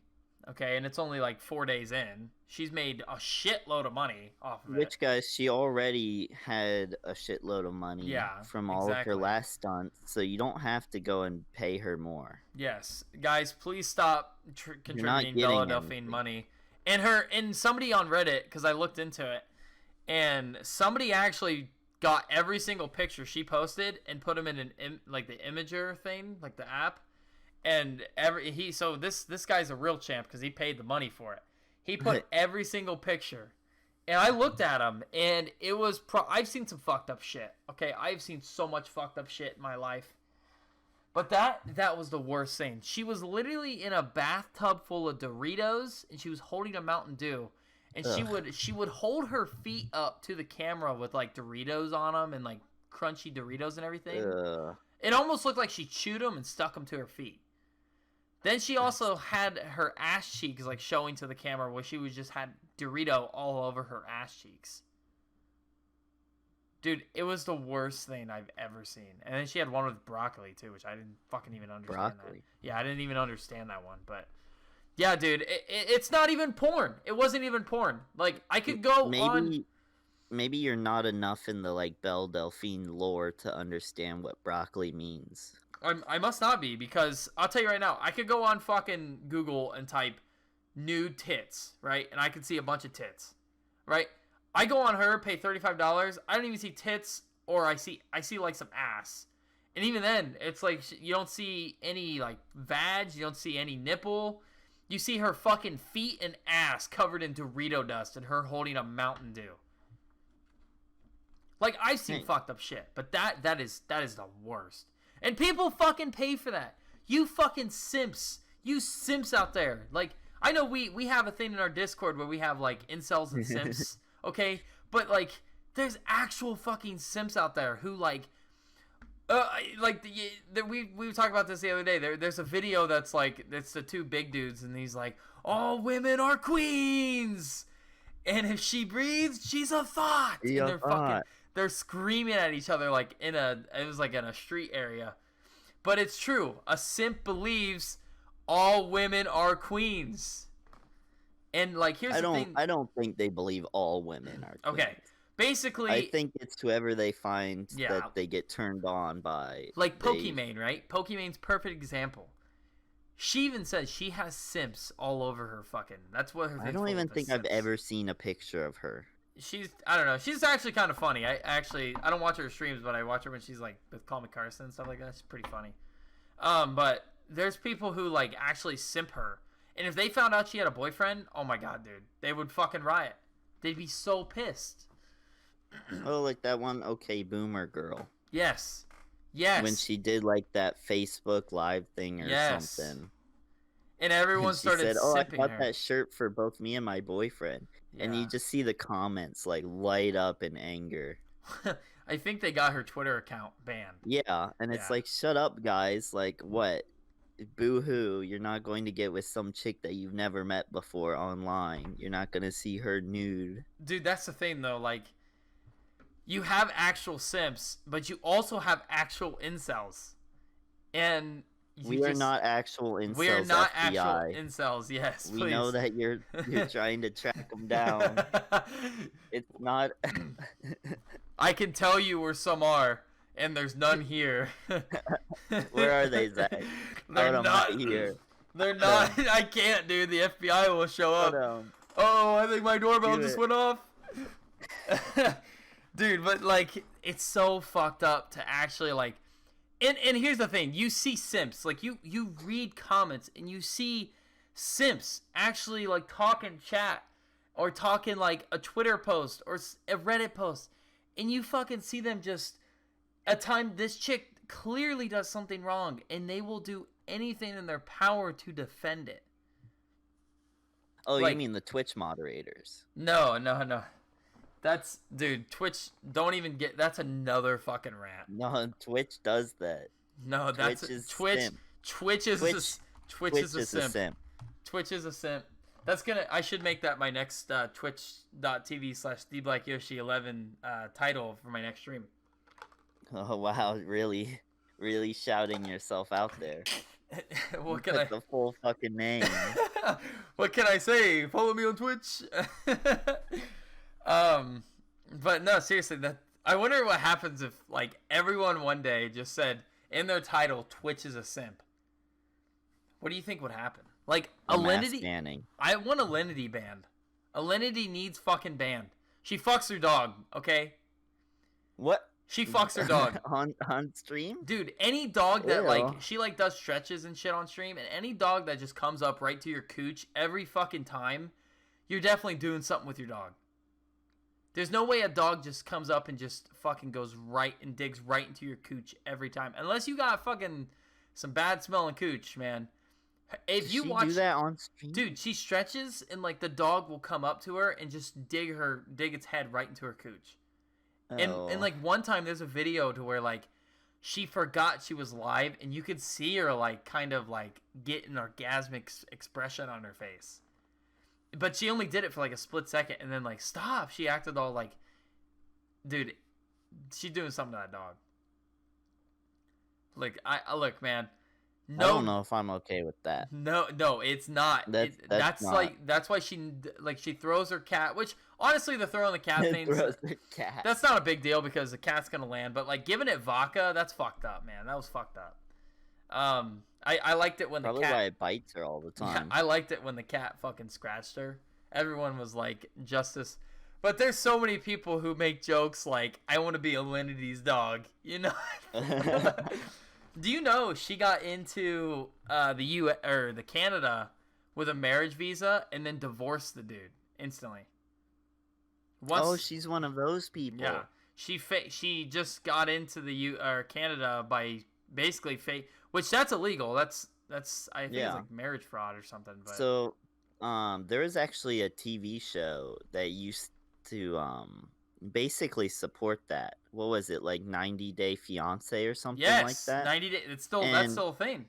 Okay, and it's only like 4 days in. She's made a shitload of money off of it. Which, guys, she already had a shitload of money from all of her last stunts, so you don't have to go and pay her more. Yes. Guys, please stop contributing Bella Delphine money. And somebody on Reddit, because I looked into it, and somebody actually got every single picture she posted and put them in like the Imager thing, like the app. And this guy's a real champ because he paid the money for it. He put every single picture, and I looked at him, and it was I've seen some fucked up shit. Okay, I've seen so much fucked up shit in my life, but that was the worst thing. She was literally in a bathtub full of Doritos, and she was holding a Mountain Dew, and she would hold her feet up to the camera with like Doritos on them and like crunchy Doritos and everything. It almost looked like she chewed them and stuck them to her feet. Then she also had her ass cheeks like showing to the camera, where she had Dorito all over her ass cheeks. Dude, it was the worst thing I've ever seen. And then she had one with broccoli too, which I didn't fucking even understand. Broccoli? Yeah, I didn't even understand that one. But yeah, dude, it's not even porn. It wasn't even porn. Like, I could go on. Maybe you're not enough in the like Belle Delphine lore to understand what broccoli means. I must not be, because I'll tell you right now, I could go on fucking Google and type nude tits, right? And I could see a bunch of tits, right? I go on her, pay $35. I don't even see tits, or I see like some ass. And even then, it's like you don't see any like vag, you don't see any nipple. You see her fucking feet and ass covered in Dorito dust, and her holding a Mountain Dew. Like, I've seen fucked up shit, but that is the worst. And people fucking pay for that. You fucking simps. You simps out there. Like, I know we have a thing in our Discord where we have, like, incels and simps, okay? But, like, there's actual fucking simps out there who, like, we were talking about this the other day. There's a video that's, like, it's the two big dudes, and he's like, all women are queens! And if she breathes, she's a thought. And They're screaming at each other like it was like in a street area. But it's true. A simp believes all women are queens. And like here's the thing. I don't think they believe all women are queens. Okay. Basically, I think it's whoever they find that they get turned on by. Like Pokimane, right? Pokimane's perfect example. She even says she has simps all over her fucking. That's what her. I don't even think I've ever seen a picture of her. I don't know. She's actually kind of funny. I don't watch her streams, but I watch her when she's like with Call Me Carson and stuff like that. She's pretty funny. But there's people who like actually simp her, and if they found out she had a boyfriend, oh my god, dude, they would fucking riot. They'd be so pissed. Oh, like that one OK Boomer girl. Yes. When she did like that Facebook Live thing or something. And everyone started said, simping I bought her. that shirt for both me and my boyfriend. Yeah. And you just see the comments like light up in anger. I think they got her Twitter account banned. Yeah, and it's like, shut up, guys. Like, what? Boo-hoo, you're not going to get with some chick that you've never met before online. You're not going to see her nude. Dude, that's the thing, though. Like, you have actual simps, but you also have actual incels. And we are not actual incels. We are not FBI. actual incels, yes. We please. know that you're trying to track them down. It's not... I can tell you where some are, and there's none here. Where are they, Zach? They're not here. They're not. I can't, dude. The FBI will show up. Oh, I think my doorbell just went off. Dude, but like, it's so fucked up to actually like, and here's the thing: you see simps, like you read comments and you see simps actually like talking chat or talking like a Twitter post or a Reddit post, and you fucking see them just this chick clearly does something wrong, and they will do anything in their power to defend it. Oh, like, you mean the Twitch moderators? No. That's, dude, Twitch, don't even get, that's another fucking rant. No, Twitch does that. No, that's Twitch is a simp. Twitch is a simp. That's gonna, I should make that my next twitch.tv/TheBlackYoshi11 title for my next stream. Oh, wow, really shouting yourself out there. What can I... the full fucking name. What can I say? Follow me on Twitch. But no, seriously, I wonder what happens if like everyone one day just said in their title, Twitch is a simp. What do you think would happen? Like Alinity, I want Alinity banned. Alinity needs fucking banned. She fucks her dog, okay? What? She fucks her dog on stream, dude. Any dog that like she like does stretches and shit on stream, and any dog that just comes up right to your cooch every fucking time, you're definitely doing something with your dog. There's no way a dog just comes up and just fucking goes right and digs right into your cooch every time, unless you got fucking some bad smelling cooch, man. If you watch do that on stream, dude, she stretches and like the dog will come up to her and just dig its head right into her cooch. And like one time there's a video to where like she forgot she was live and you could see her like kind of like get an orgasmic expression on her face. But she only did it for like a split second and then like stop. She acted all like, dude, she's doing something to that dog. Like I look, man. No, I don't know if I'm okay with that. No, it's not. That's not. Like that's why she throws her cat. Which honestly, the throwing the cat thing. That's not a big deal because the cat's gonna land. But like giving it vodka, that's fucked up, man. That was fucked up. I liked it when Probably the cat. Why it bites her all the time. Yeah, I liked it when the cat fucking scratched her. Everyone was like justice. But there's so many people who make jokes like, "I want to be Alinity's dog," you know. Do you know she got into the Canada with a marriage visa and then divorced the dude instantly? She's one of those people. Yeah, she just got into the Canada by basically fake, which that's illegal. That's I think it's like marriage fraud or something. But so, there was actually a TV show that used to basically support that. What was it, like 90 Day Fiance or something like that? 90 Day. That's still a thing.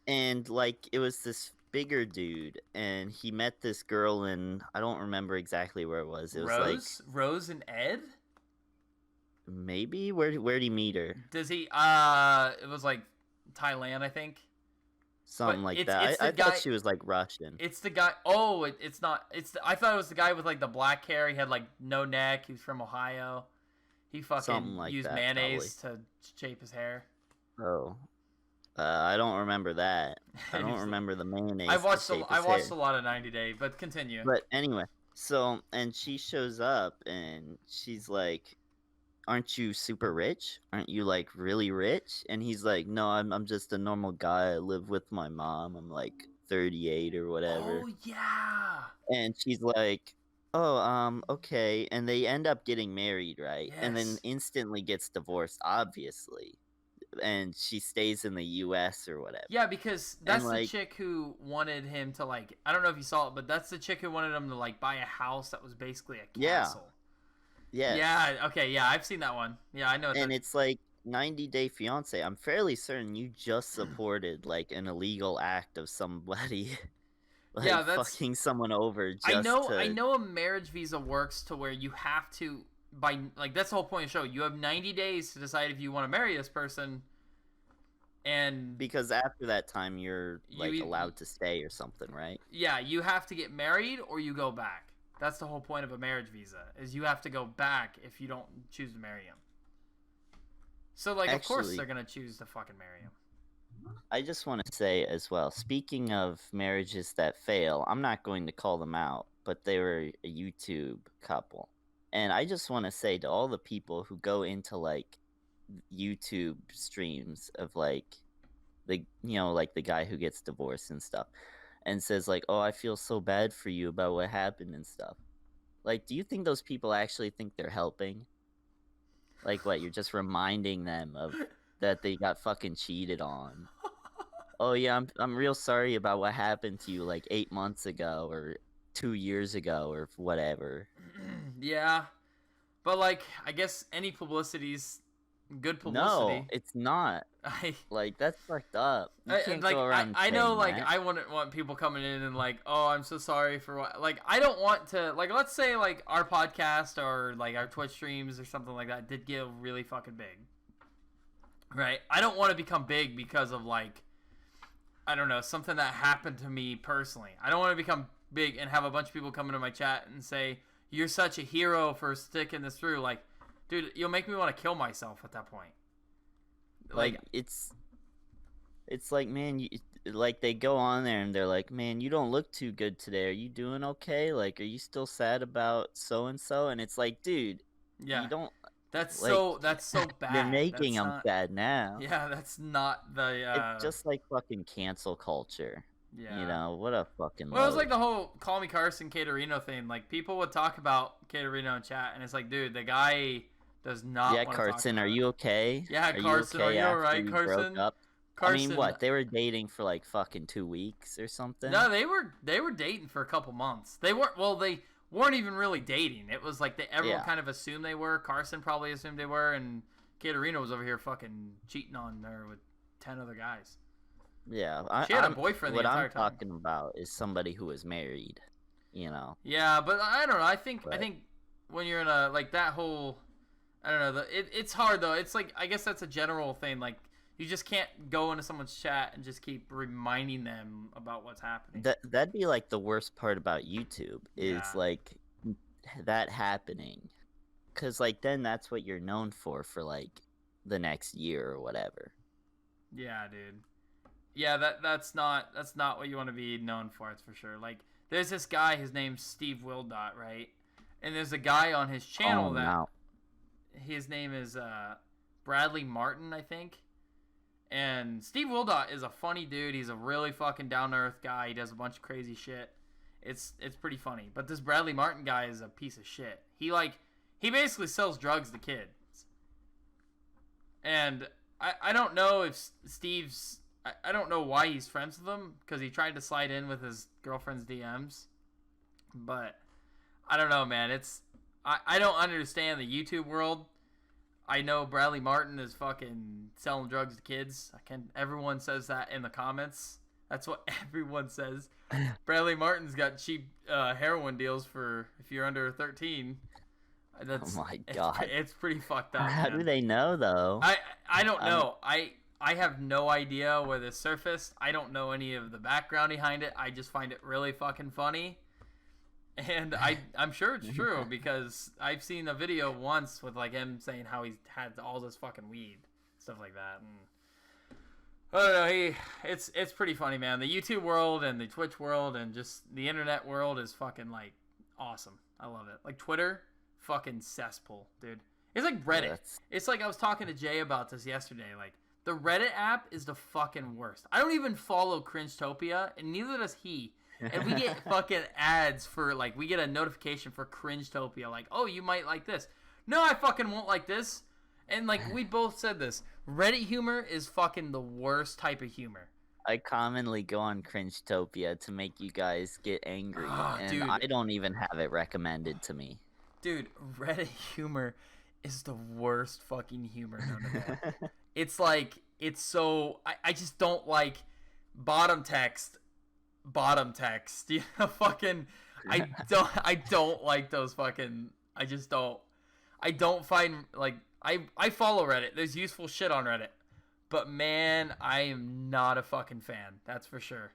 And like it was this bigger dude, and he met this girl in, I don't remember exactly where it was. It was Rose and Ed. Maybe where'd he meet her? Does he? It was like Thailand, I think. But Something like it's that. the I thought guy. she was like Russian. It's the guy. Oh, it's not. I thought it was the guy with like the black hair. He had like no neck. He was from Ohio. He Something fucking like used that, probably. mayonnaise to shape his hair. Oh, I don't remember that. I He don't was- remember the mayonnaise I to watched shape I his hair. watched a lot of 90 Day, but continue. But anyway, so and she shows up and she's like, "Aren't you super rich? Aren't you like really rich?" And he's like, "No, I'm just a normal guy. I live with my mom. I'm like 38 or whatever." Oh yeah. And she's like, "Oh, okay." And they end up getting married, right? And then Yes. instantly gets divorced, obviously. And she stays in the US or whatever. Yeah, because And that's the like, chick who wanted him to like. I don't know if you saw it, but that's the chick who wanted him to like buy a house that was basically a yeah, castle. yes. Yeah. Okay. Yeah, I've seen that one. Yeah, I know. And it's like 90 Day Fiance. I'm fairly certain you just supported like an illegal act of somebody like Yeah, that's. fucking someone over just I to know a marriage visa works to where you have to by like that's the whole point of the show. You have 90 days to decide if you want to marry this person, and because after that time you're like you allowed to stay or something, right? yeah, you have to get married or you go back. That's the whole point of a marriage visa is you have to go back if you don't choose to marry him. So like of course Actually, they're gonna choose to fucking marry him. I just want to say as well, speaking of marriages that fail, I'm not going to call them out, but they were a YouTube couple. And I just want to say to all the people who go into like YouTube streams of like like the guy who gets divorced and stuff and says like, "Oh, I feel so bad for you about what happened and stuff." Like, do you think those people actually think they're helping? Like what, you're just reminding them of that they got fucking cheated on. "Oh yeah, I'm real sorry about what happened to you like 8 months ago or 2 years ago or whatever." Yeah, but like I guess any publicity's good No, publicity. it's not. I Like, that's fucked up. You can't go around I know saying like that. I wouldn't want people coming in and like, oh, I'm so sorry for what, like I don't want to, like, let's say like our podcast or like our Twitch streams or something like that did get really fucking big, right? I don't want to become big because of like, I don't know, something that happened to me personally. I don't want to become big and have a bunch of people come into my chat and say you're such a hero for sticking this through. Like, dude, you'll make me want to kill myself at that point. Like, it's like, man, like they go on there and they're like, "Man, you don't look too good today. Are you doing okay? Like, are you still sad about so and so?" And it's like, dude, yeah, you don't that's like so bad. you're making That's them not, sad now. yeah, that's not the It's just like fucking cancel culture. yeah. You know, what a fucking Well, it was load. like the whole "Call Me Carson" Caterino thing. Like people would talk about Caterino in chat, and it's like, dude, the guy does not. Yeah, want to Carson, talk are about you it. okay? Yeah, Are Carson, are you after alright, we broke Carson? up? I mean, Carson. what? They were dating for like fucking 2 weeks or something? No, they were dating for a couple months. They weren't. Well, they weren't even really dating. It was like everyone Yeah. kind of assumed they were. Carson probably assumed they were, and Caterino was over here fucking cheating on her with 10 other guys. Yeah, She had a boyfriend the what entire I'm time. talking about is somebody who is married. You know, Yeah, but I don't know. I think But- when you're in a like that whole, I don't know. It's hard though. It's like I guess that's a general thing. Like you just can't go into someone's chat and just keep reminding them about what's happening. that'd be like the worst part about YouTube is Yeah. like that happening, because like then that's what you're known for like the next year or whatever. Yeah, dude. Yeah, that's not what you want to be known for. That's for sure. Like, there's this guy. His name's Steve Wildot, right? And there's a guy on his channel that no. his name is Bradley Martin, I think. And Steve Wildot is a funny dude. He's a really fucking down to earth guy. He does a bunch of crazy shit. It's pretty funny. But this Bradley Martin guy is a piece of shit. He basically sells drugs to kids. And I don't know if Steve's... I don't know why he's friends with him, because he tried to slide in with his girlfriend's DMs. But I don't know, man. I don't understand the YouTube world. I know Bradley Martin is fucking selling drugs to kids. Everyone says that in the comments. That's what everyone says. Bradley Martin's got cheap heroin deals for if you're under 13. Oh my god. It's pretty fucked up. How man. do they know though? I don't know. I have no idea where this surfaced. I don't know any of the background behind it. I just find it really fucking funny. And I'm sure it's true because I've seen a video once with like him saying how he's had all this fucking weed, stuff like that. And I don't know. It's pretty funny, man. The YouTube world and the Twitch world and just the internet world is fucking like awesome. I love it. Like Twitter, fucking cesspool, dude. It's like Reddit. It's like I was talking to Jay about this yesterday. Like the Reddit app is the fucking worst. I don't even follow Cringetopia, and neither does he. And we get fucking ads for, like, we get a notification for Cringetopia, like, oh, you might like this. No, I fucking won't like this. And, like, we both said this. Reddit humor is fucking the worst type of humor. I commonly go on Cringetopia to make you guys get angry, and dude. I don't even have it recommended to me. Dude, Reddit humor is the worst fucking humor known to man. It's like, it's so, I just don't like bottom text, you know, fucking, I don't like those fucking, I just don't, I don't find, like, I follow Reddit, there's useful shit on Reddit, but man, I am not a fucking fan, that's for sure.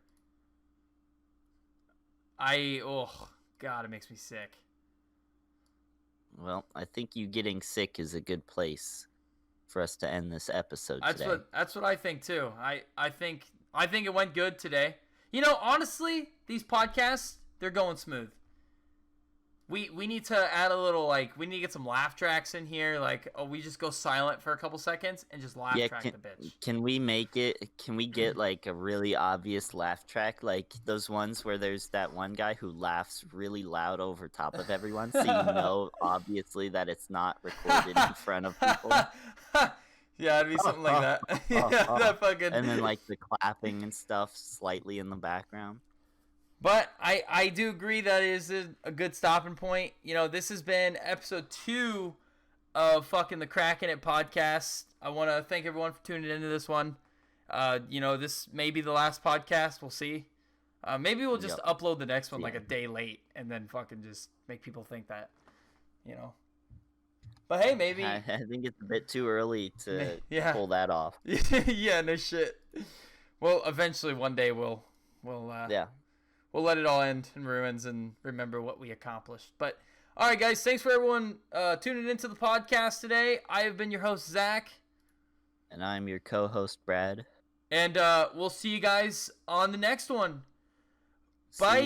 Oh, God, it makes me sick. Well, I think you getting sick is a good place for us to end this episode today. That's what I think too. I think it went good today. You know, honestly, these podcasts, they're going smooth. We need to add a little, like, we need to get some laugh tracks in here. Like, oh, we just go silent for a couple seconds and just laugh track the bitch. Can we get, like, a really obvious laugh track? Like, those ones where there's that one guy who laughs really loud over top of everyone, so you know, obviously, that it's not recorded in front of people. Yeah, it'd be something like that. Yeah, that fucking... And then, like, the clapping and stuff slightly in the background. But I do agree that is a good stopping point. You know, this has been episode 2 of fucking the Crackin' It podcast. I want to thank everyone for tuning into this one. You know, this may be the last podcast. We'll see. Maybe we'll just upload the next one like a day late and then fucking just make people think that, you know. But hey, maybe... I think it's a bit too early to pull that off. Yeah, no shit. Well, eventually one day we'll let it all end in ruins and remember what we accomplished. But, all right, guys, thanks for everyone tuning into the podcast today. I have been your host, Zach. And I'm your co-host, Brad. And we'll see you guys on the next one. Bye.